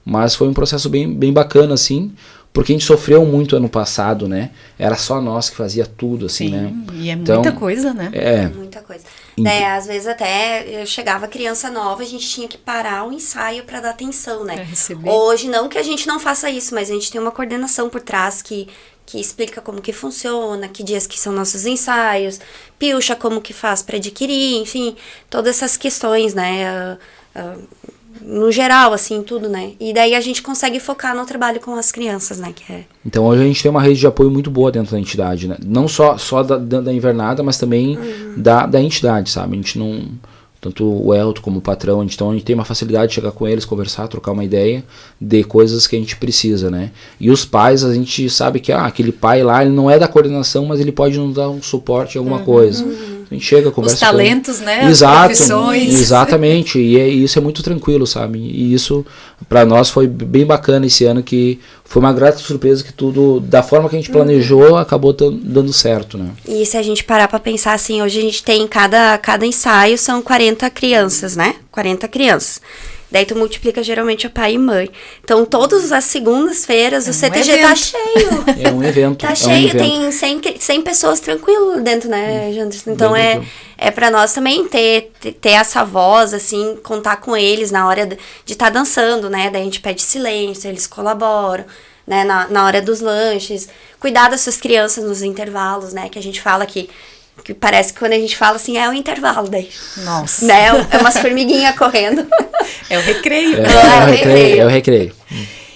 Speaker 3: mas foi um processo bem bacana, assim, porque a gente sofreu muito ano passado, né? Era só nós que fazia tudo, assim, né?
Speaker 1: E é muita coisa, né?
Speaker 2: Muita coisa. Daí, às vezes, até eu chegava criança nova, a gente tinha que parar o ensaio para dar atenção, né? Hoje, não que a gente não faça isso, mas a gente tem uma coordenação por trás que explica como que funciona, que dias que são nossos ensaios, pilcha como que faz para adquirir, enfim, todas essas questões, né? No geral, assim, tudo, né? E daí a gente consegue focar no trabalho com as crianças, né?
Speaker 3: Então hoje a gente tem uma rede de apoio muito boa dentro da entidade, né? Não só da invernada, mas também da entidade, sabe? A gente não... Tanto o Elton como o patrão, então a gente tem uma facilidade de chegar com eles, conversar, trocar uma ideia de coisas que a gente precisa, né? E os pais, a gente sabe que aquele pai lá, ele não é da coordenação, mas ele pode nos dar um suporte em alguma coisa. A gente chega, conversa
Speaker 1: os talentos, né?
Speaker 3: Exato,
Speaker 1: as profissões.
Speaker 3: Exatamente, e isso é muito tranquilo, sabe? E isso, para nós, foi bem bacana esse ano, que foi uma grata surpresa que tudo, da forma que a gente planejou, acabou dando certo, né?
Speaker 2: E se a gente parar pra pensar assim, hoje a gente tem, cada ensaio são 40 crianças, né? 40 crianças. Daí tu multiplica geralmente o pai e mãe. Então, todas as segundas-feiras o CTG tá cheio.
Speaker 3: É um evento.
Speaker 2: Tá cheio, tem 100 pessoas tranquilo dentro, né, Janderson? Então, é pra nós também ter essa voz, assim, contar com eles na hora de estar dançando, né? Daí a gente pede silêncio, eles colaboram, né? Na hora dos lanches. Cuidar das suas crianças nos intervalos, né? Que a gente fala que parece que quando a gente fala assim, é o intervalo daí.
Speaker 1: Nossa.
Speaker 2: Né? É umas formiguinhas correndo.
Speaker 1: É o recreio.
Speaker 3: É o recreio.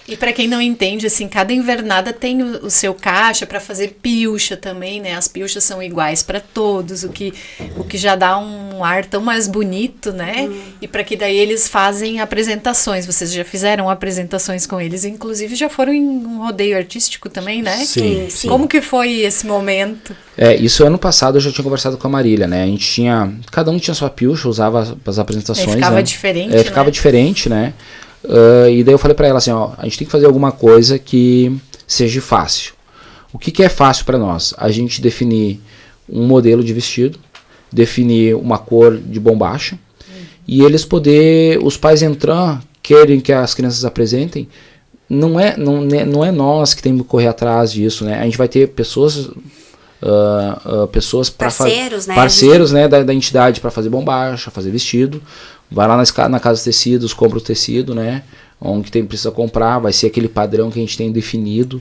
Speaker 1: E para quem não entende, assim, cada invernada tem o seu caixa para fazer pilcha também, né? As pilchas são iguais para todos, o que já dá um ar tão mais bonito, né? E para que daí eles fazem apresentações. Vocês já fizeram apresentações com eles, inclusive já foram em um rodeio artístico também, né?
Speaker 3: Sim.
Speaker 1: Como que foi esse momento?
Speaker 3: Isso ano passado eu já tinha conversado com a Marília, né? A gente tinha, cada um tinha sua pilcha, usava as apresentações.
Speaker 1: Ficava diferente,
Speaker 3: ficava diferente, né? E daí eu falei pra ela assim, a gente tem que fazer alguma coisa que seja fácil. O que é fácil pra nós? A gente definir um modelo de vestido, definir uma cor de bombacha, e eles os pais entrar, querem que as crianças apresentem, não é nós que temos que correr atrás disso, né? A gente vai ter pessoas
Speaker 2: parceiros, né?
Speaker 3: Parceiros, né, da entidade para fazer bombacha, fazer vestido. Vai lá na Casa de Tecidos, compra o tecido, né? Onde precisa comprar, vai ser aquele padrão que a gente tem definido.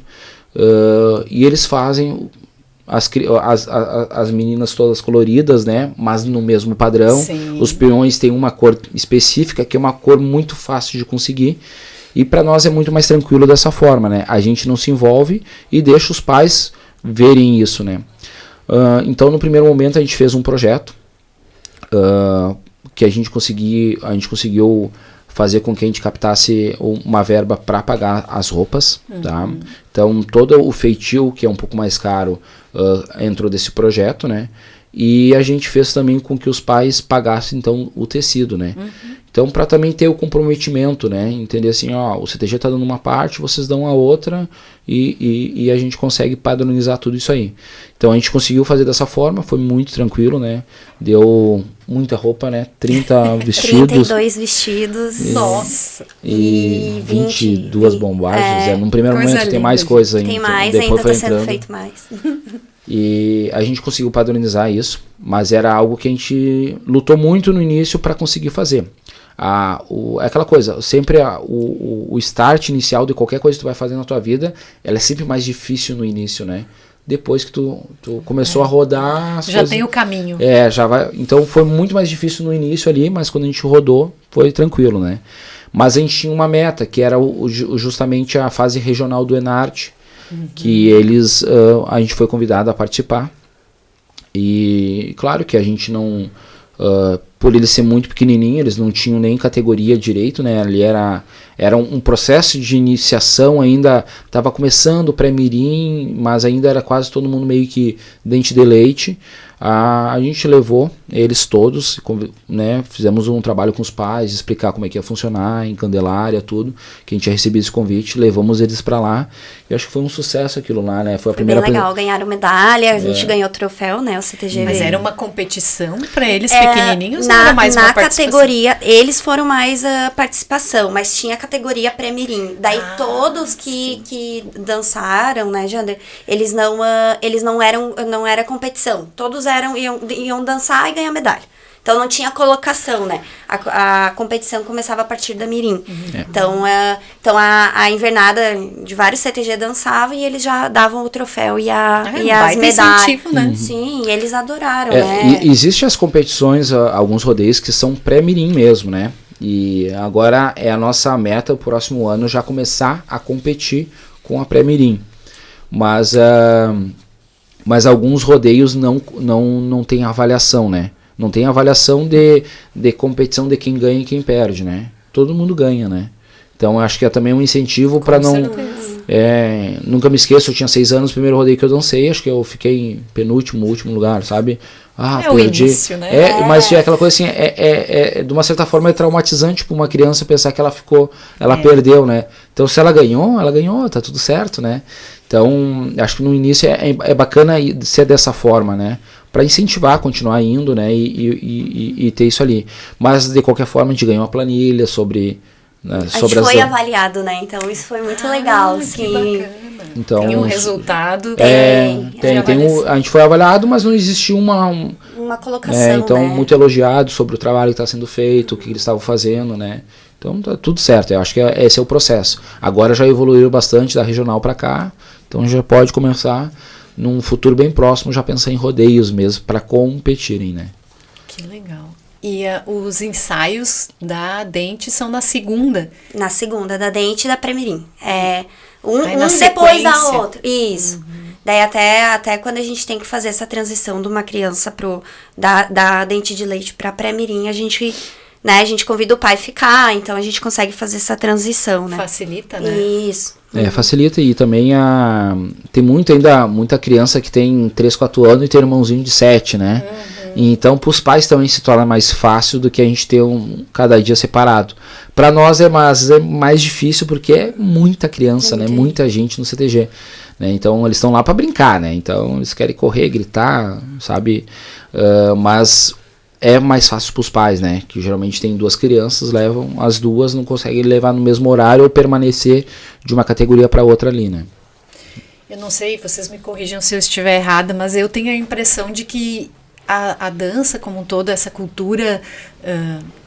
Speaker 3: E eles fazem as meninas todas coloridas, né? Mas no mesmo padrão.
Speaker 1: Sim.
Speaker 3: Os peões têm uma cor específica, que é uma cor muito fácil de conseguir. E para nós é muito mais tranquilo dessa forma, né? A gente não se envolve e deixa os pais verem isso, né? Então, no primeiro momento, a gente fez um projeto que a gente conseguiu fazer com que a gente captasse uma verba para pagar as roupas, tá? Então, todo o feitio, que é um pouco mais caro, entrou desse projeto, né? E a gente fez também com que os pais pagassem, então, o tecido, né? Então, para também ter o comprometimento, né? Entender assim, o CTG está dando uma parte, vocês dão a outra e a gente consegue padronizar tudo isso aí. Então, a gente conseguiu fazer dessa forma, foi muito tranquilo, né? Deu muita roupa, né? 30 vestidos.
Speaker 2: 32 vestidos.
Speaker 1: Nossa!
Speaker 3: E 22 bombachas. No primeiro momento tem mais coisa ainda.
Speaker 2: Tem mais,
Speaker 3: depois
Speaker 2: ainda está sendo feito mais.
Speaker 3: E a gente conseguiu padronizar isso, mas era algo que a gente lutou muito no início para conseguir fazer. É aquela coisa, sempre o start inicial de qualquer coisa que tu vai fazer na tua vida, ela é sempre mais difícil no início, né? Depois que tu começou a rodar...
Speaker 1: Já tem o caminho.
Speaker 3: Já vai. Então foi muito mais difícil no início ali, mas quando a gente rodou, foi tranquilo, né? Mas a gente tinha uma meta, que era justamente a fase regional do Enarte, que a gente foi convidado a participar. E claro que a gente não por ele ser muito pequenininho, eles não tinham nem categoria direito, né? Ali era um processo de iniciação, ainda estava começando o pré-mirim, mas ainda era quase todo mundo meio que dente de leite. A gente levou eles todos, né, fizemos um trabalho com os pais, explicar como é que ia funcionar, em Candelária, tudo, que a gente tinha recebido esse convite, levamos eles para lá, e acho que foi um sucesso aquilo lá, né, foi a primeira...
Speaker 2: Bem legal, ganharam medalha, a gente ganhou o troféu, né, o CTG.
Speaker 1: Mas era uma competição para eles pequenininhos ou era mais uma participação?
Speaker 2: Na categoria, eles foram mais a participação, mas tinha a categoria pré-mirim, daí todos que dançaram, né, Jander, eles não era competição, todos iam dançar e ganhar medalha. Então não tinha colocação, né? A competição começava a partir da mirim. Então a invernada de vários CTG dançava e eles já davam o troféu e as medalhas. Incentivo, né? Sim, e eles adoraram, né?
Speaker 3: Existem as competições, alguns rodeios que são pré-mirim mesmo, né? E agora é a nossa meta, o próximo ano, já começar a competir com a pré-mirim. Mas alguns rodeios não tem avaliação, né? Não tem avaliação de competição de quem ganha e quem perde, né? Todo mundo ganha, né? Então acho que é também um incentivo para não... nunca me esqueço, eu tinha 6 anos, o primeiro rodeio que eu dancei, acho que eu fiquei em penúltimo, último lugar, sabe?
Speaker 1: Perdi. O início, né?
Speaker 3: Mas é aquela coisa assim, de uma certa forma é traumatizante para uma criança pensar que ela perdeu, né? Então se ela ganhou, tá tudo certo, né? Então, acho que no início é bacana ser dessa forma, né? Para incentivar a continuar indo, né? E ter isso ali. Mas, de qualquer forma, a gente ganhou uma planilha sobre... Né,
Speaker 2: a gente foi avaliado, né? Então, isso foi muito legal, sim.
Speaker 1: Bacana.
Speaker 3: Então,
Speaker 1: tem um resultado.
Speaker 3: A gente foi avaliado, mas não existiu uma
Speaker 2: colocação,
Speaker 3: então,
Speaker 2: né?
Speaker 3: muito elogiado sobre o trabalho que está sendo feito, o que eles estavam fazendo, né? Então, tá tudo certo. Eu acho que esse é o processo. Agora já evoluiu bastante da regional para cá. Então já pode começar, num futuro bem próximo, já pensar em rodeios mesmo, para competirem, né?
Speaker 1: Que legal. E os ensaios da Dente são na segunda?
Speaker 2: Na segunda, da Dente e da pré-mirim. Um
Speaker 1: depois
Speaker 2: da outra. Isso. Daí até quando a gente tem que fazer essa transição de uma criança da Dente de leite para pré-mirim, a gente convida o pai a ficar, então a gente consegue fazer essa transição, né?
Speaker 1: Facilita, né?
Speaker 2: Isso.
Speaker 3: Facilita, e também tem muita criança que tem 3, 4 anos e tem um irmãozinho de 7, né? Então, para os pais também se torna mais fácil do que a gente ter cada dia separado. Para nós é mais difícil porque é muita criança, né? Muita gente no CTG. Né? Então, eles estão lá para brincar, né? Então, eles querem correr, gritar, sabe? Mas é mais fácil para os pais, né? Que geralmente tem 2 crianças, levam as 2, não conseguem levar no mesmo horário ou permanecer de uma categoria para outra ali, né?
Speaker 1: Eu não sei, vocês me corrijam se eu estiver errada, mas eu tenho a impressão de que a dança como um todo, essa cultura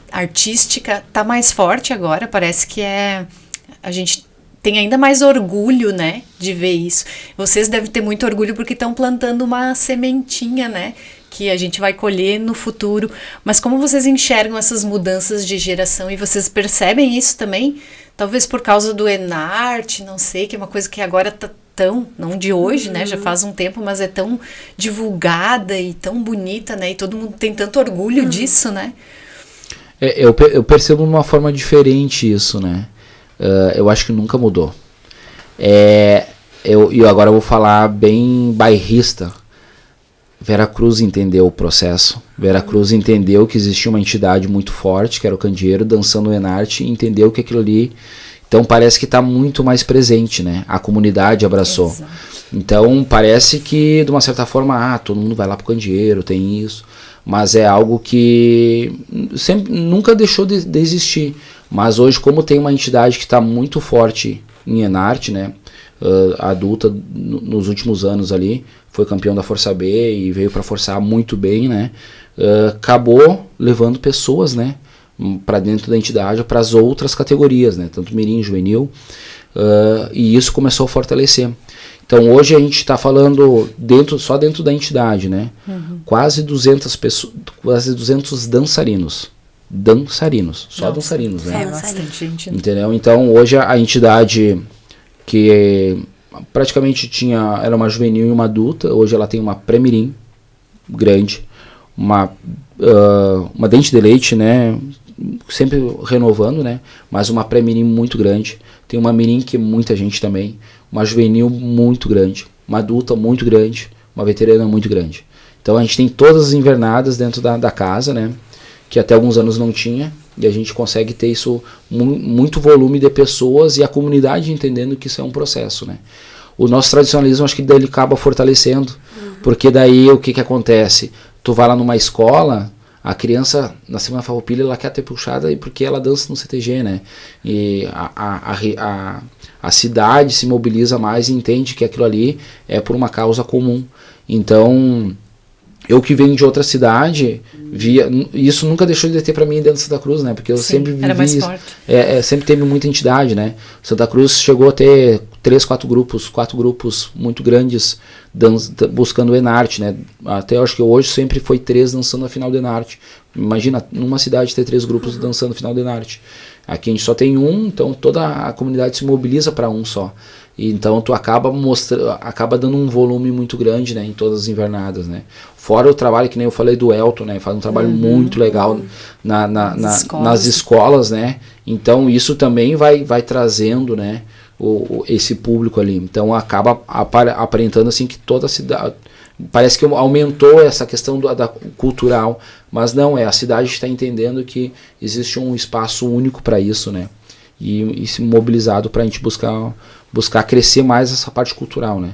Speaker 1: artística, tá mais forte agora. Parece que a gente tem ainda mais orgulho, né, de ver isso. Vocês devem ter muito orgulho porque estão plantando uma sementinha, né, que a gente vai colher no futuro. Mas como vocês enxergam essas mudanças de geração e vocês percebem isso também? Talvez por causa do Enarte, não sei, que é uma coisa que agora tá tão, não de hoje, né, já faz um tempo, mas é tão divulgada e tão bonita, né, e todo mundo tem tanto orgulho disso, né?
Speaker 3: Eu percebo de uma forma diferente isso, né? Eu acho que nunca mudou. Eu agora vou falar bem bairrista. Veracruz entendeu o processo. Veracruz entendeu que existia uma entidade muito forte, que era o Candeeiro, dançando o Enarte, e entendeu que aquilo ali... Então parece que está muito mais presente, né? A comunidade abraçou. Exato. Então parece que, de uma certa forma, todo mundo vai lá pro Candeeiro, tem isso. Mas é algo que nunca deixou de existir. Mas hoje, como tem uma entidade que está muito forte em Enarte, né? Adulta, nos últimos anos ali, foi campeão da Força B e veio para Força A muito bem, né? Acabou levando pessoas, né? Para dentro da entidade, para as outras categorias, né? Tanto mirim, juvenil, e isso começou a fortalecer. Então hoje a gente está falando só dentro da entidade, né? Quase 200 pessoas, quase 200 dançarinos, só dançarinos, né?
Speaker 1: Bastante gente.
Speaker 3: Entendeu? Então hoje a entidade que praticamente era uma juvenil e uma adulta, hoje ela tem uma pré-mirim grande, uma dente de leite, né? Sempre renovando, né? Mas uma pré-mirim muito grande. Tem uma mirim que muita gente também. Uma juvenil muito grande. Uma adulta muito grande. Uma veterana muito grande. Então a gente tem todas as invernadas dentro da casa, né? Que até alguns anos não tinha. E a gente consegue ter isso, muito volume de pessoas e a comunidade entendendo que isso é um processo, né? O nosso tradicionalismo, acho que daí ele acaba fortalecendo. Porque daí o que acontece? Tu vai lá numa escola, a criança na Semana Farroupilha ela quer ter puxada porque ela dança no CTG, né? E a cidade se mobiliza mais e entende que aquilo ali é por uma causa comum. Então, eu que venho de outra cidade, via, isso nunca deixou de ter para mim dentro de Santa Cruz, né? Porque eu sempre vivi
Speaker 1: era mais
Speaker 3: isso.
Speaker 1: Forte.
Speaker 3: Sempre teve muita entidade, né? Santa Cruz chegou a ter 4 grupos muito grandes buscando o Enarte, né? Até eu acho que hoje sempre foi 3 dançando a final do Enarte. Imagina, numa cidade ter 3 grupos dançando a final do Enarte. Aqui a gente só tem um, então toda a comunidade se mobiliza para um só. E então tu acaba dando um volume muito grande, né, em todas as invernadas, né. Fora o trabalho que nem eu falei do Elton, né, faz um trabalho muito legal nas escolas, né. Então isso também vai trazendo, né, esse público ali. Então acaba aparentando assim que toda a cidade parece que aumentou essa questão da cultural, mas não, a cidade está entendendo que existe um espaço único para isso, né, e se mobilizado para a gente buscar crescer mais essa parte cultural, né.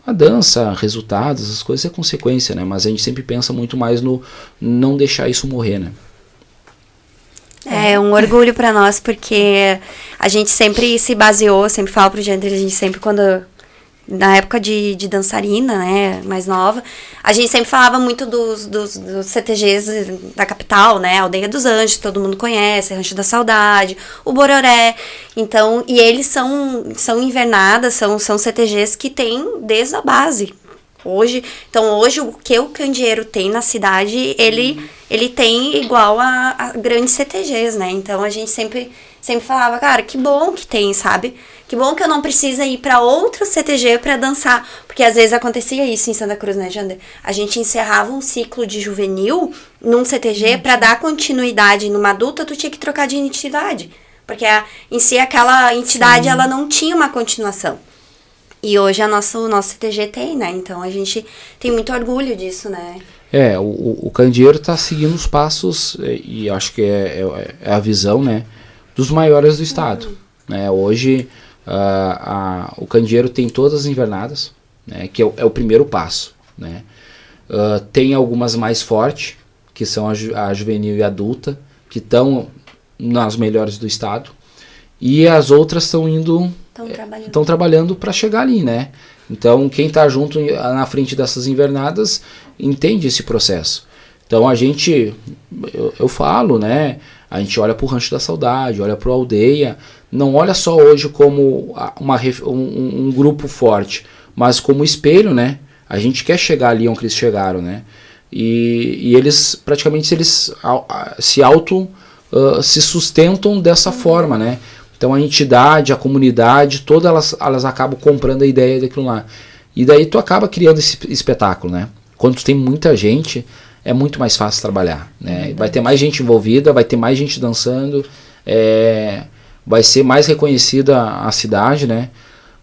Speaker 3: A dança, resultados, essas coisas é consequência, né, mas a gente sempre pensa muito mais no não deixar isso morrer, né.
Speaker 2: É um orgulho para nós, porque a gente sempre se baseou, sempre falo pro Jander, a gente sempre na época de dançarina, né, mais nova, a gente sempre falava muito dos CTGs da capital, né, Aldeia dos Anjos, todo mundo conhece, Rancho da Saudade, o Bororé, então, e eles são invernadas, são CTGs que tem desde a base. Hoje o que o candeeiro tem na cidade, ele tem igual a grandes CTGs, né, então a gente sempre falava, cara, que bom que tem, sabe? Que bom que eu não preciso ir para outro CTG para dançar. Porque às vezes acontecia isso em Santa Cruz, né, Jander? A gente encerrava um ciclo de juvenil num CTG para dar continuidade numa adulta, tu tinha que trocar de entidade. Porque em si aquela entidade, ela não tinha uma continuação. E hoje o nosso CTG tem, né? Então a gente tem muito orgulho disso, né?
Speaker 3: O candeeiro está seguindo os passos, e acho que é a visão, né, dos maiores do estado. Né? Hoje o candeeiro tem todas as invernadas, né, que é o primeiro passo. Né? Tem algumas mais fortes, que são a juvenil e a adulta, que estão nas melhores do estado, e as outras estão trabalhando para chegar ali, né? Então quem está junto na frente dessas invernadas entende esse processo. Então a gente, eu falo, né? A gente olha para o Rancho da Saudade, olha para a Aldeia, não olha só hoje como um grupo forte, mas como espelho, né? A gente quer chegar ali onde eles chegaram, né? E eles, praticamente, eles se sustentam dessa forma, né? Então a entidade, a comunidade, todas elas acabam comprando a ideia daquilo lá. E daí tu acaba criando esse espetáculo, né? Quando tu tem muita gente, é muito mais fácil trabalhar, né? Vai ter mais gente envolvida, vai ter mais gente dançando, vai ser mais reconhecida a cidade, né?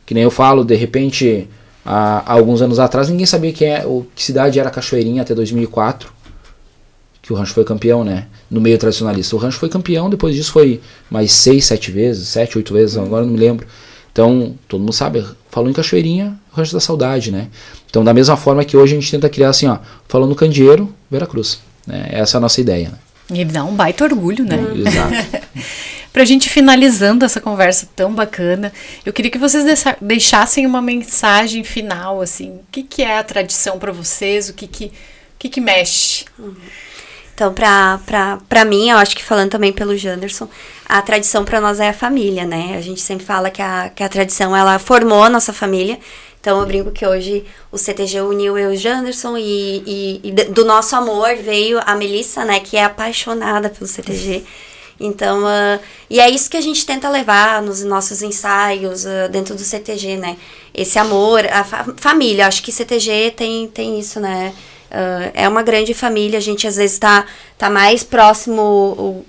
Speaker 3: Que nem eu falo, de repente, há alguns anos atrás, ninguém sabia que cidade era Cachoeirinha até 2004, que o Rancho foi campeão, né? No meio tradicionalista. O Rancho foi campeão, depois disso foi mais 6, 7 vezes, 7, 8 vezes, agora não me lembro. Então, todo mundo sabe, falou em Cachoeirinha, o Rancho da Saudade, né? Então, da mesma forma que hoje a gente tenta criar assim, ó, falando no Candeeiro, Veracruz. Né? Essa é a nossa ideia, né?
Speaker 1: E dá um baita orgulho, né?
Speaker 3: Exato.
Speaker 1: Pra gente finalizando essa conversa tão bacana, eu queria que vocês deixassem uma mensagem final, assim. O que é a tradição para vocês? O que mexe?
Speaker 2: Então, pra mim, eu acho que falando também pelo Janderson, a tradição pra nós é a família, né? A gente sempre fala que a tradição, ela formou a nossa família. Então, eu brinco que hoje o CTG uniu eu e o Janderson e do nosso amor veio a Melissa, né? Que é apaixonada pelo CTG. Então, e é isso que a gente tenta levar nos nossos ensaios dentro do CTG, né? Esse amor, a família. Acho que CTG tem isso, né? É uma grande família, a gente às vezes tá mais próximo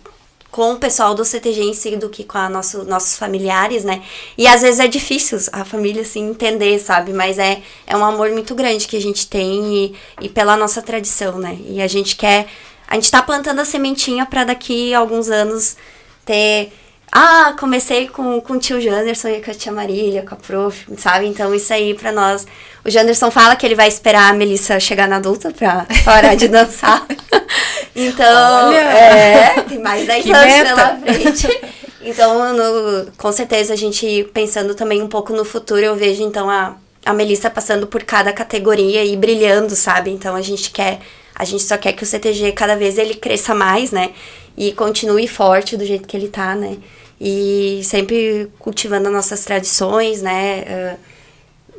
Speaker 2: com o pessoal do CTG em si do que com nossos familiares, né? E às vezes é difícil a família, assim, entender, sabe? Mas é um amor muito grande que a gente tem e pela nossa tradição, né? E a gente tá plantando a sementinha para daqui a alguns anos ter... comecei com o tio Janderson e com a tia Marília, com a prof, sabe? Então isso aí pra nós... O Janderson fala que ele vai esperar a Melissa chegar na adulta pra parar de dançar. Então, tem mais 10 anos pela frente. Então, com certeza, a gente pensando também um pouco no futuro, eu vejo então a Melissa passando por cada categoria e brilhando, sabe? Então a gente só quer que o CTG cada vez ele cresça mais, né? E continue forte do jeito que ele tá, né? E sempre cultivando as nossas tradições, né?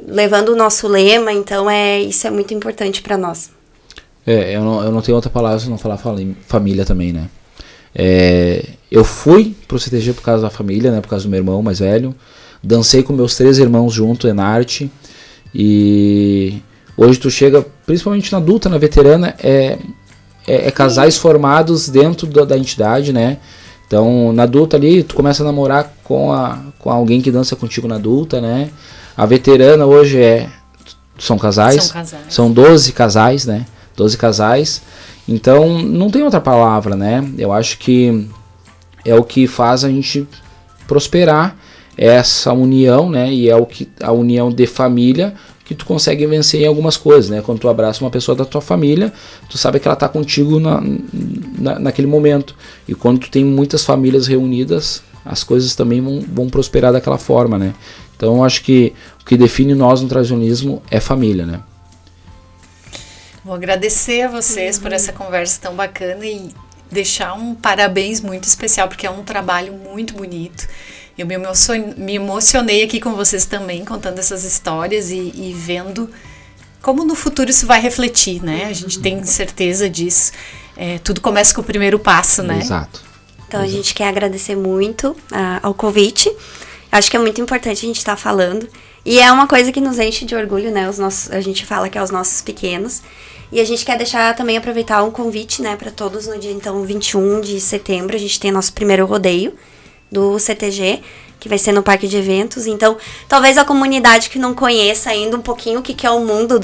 Speaker 2: Levando o nosso lema, então isso é muito importante para nós.
Speaker 3: Eu não tenho outra palavra se não falar família também, né? Eu fui pro CTG por causa da família, né? Por causa do meu irmão mais velho. Dancei com meus 3 irmãos junto, Enarte. E hoje tu chega, principalmente na adulta, na veterana, casais formados dentro da entidade, né? Então, na adulta ali, tu começa a namorar com alguém que dança contigo na adulta, né? A veterana hoje são casais. São 12 casais, né? 12 casais. Então, não tem outra palavra, né? Eu acho que é o que faz a gente prosperar essa união, né? E a união de família que tu consegue vencer em algumas coisas, né? Quando tu abraça uma pessoa da tua família, tu sabe que ela tá contigo naquele momento. E quando tu tem muitas famílias reunidas, as coisas também vão prosperar daquela forma, né? Então eu acho que o que define nós no tradicionalismo é família, né?
Speaker 1: Vou agradecer a vocês por essa conversa tão bacana e deixar um parabéns muito especial, porque é um trabalho muito bonito. Eu me emocionei aqui com vocês também, contando essas histórias e vendo como no futuro isso vai refletir, né? A gente tem certeza disso. Tudo começa com o primeiro passo, né?
Speaker 3: Exato.
Speaker 2: Então a gente quer agradecer muito ao convite. Acho que é muito importante a gente estar falando. E é uma coisa que nos enche de orgulho, né? A gente fala que é os nossos pequenos. E a gente quer deixar também, aproveitar um convite, né, para todos no dia, então, 21 de setembro. A gente tem nosso primeiro rodeio do CTG, que vai ser no Parque de Eventos. Então, talvez a comunidade que não conheça ainda um pouquinho o que é o mundo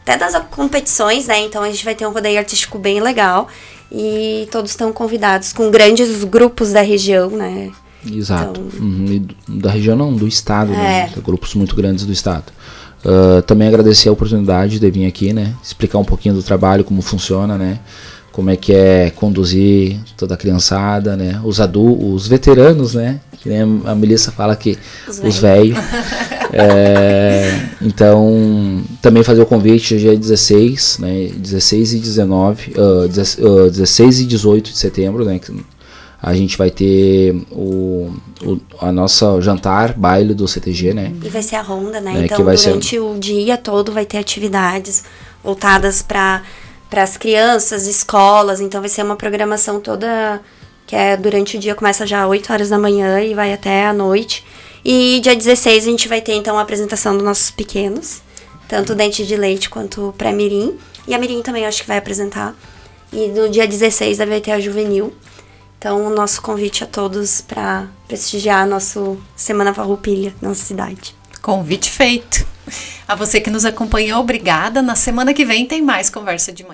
Speaker 2: até das competições, né? Então, a gente vai ter um rodeio artístico bem legal. E todos estão convidados, com grandes grupos da região, né?
Speaker 3: Exato.
Speaker 2: Então...
Speaker 3: Da região não, do estado, né? Grupos muito grandes do estado. Também agradecer a oportunidade de vir aqui, né? Explicar um pouquinho do trabalho, como funciona, né? Como é que é conduzir toda a criançada, né? Os veteranos, né? Que nem a Melissa fala que os velhos. Então, também fazer o convite dia 16, né? 16 e 19, 16 e 18 de setembro, né? A gente vai ter a nossa jantar, baile do CTG, né?
Speaker 2: E vai ser a ronda, né? Então, durante o dia todo vai ter atividades voltadas para as crianças, escolas. Então, vai ser uma programação toda que durante o dia, começa já às 8 horas da manhã e vai até a noite. E dia 16 a gente vai ter, então, a apresentação dos nossos pequenos, tanto dente de leite quanto pré-mirim. E a mirim também acho que vai apresentar. E no dia 16 vai ter a juvenil. Então, o nosso convite a todos para prestigiar a nossa Semana Farroupilha, nossa cidade.
Speaker 1: Convite feito. A você que nos acompanhou, obrigada. Na semana que vem tem mais Conversa de Mãe.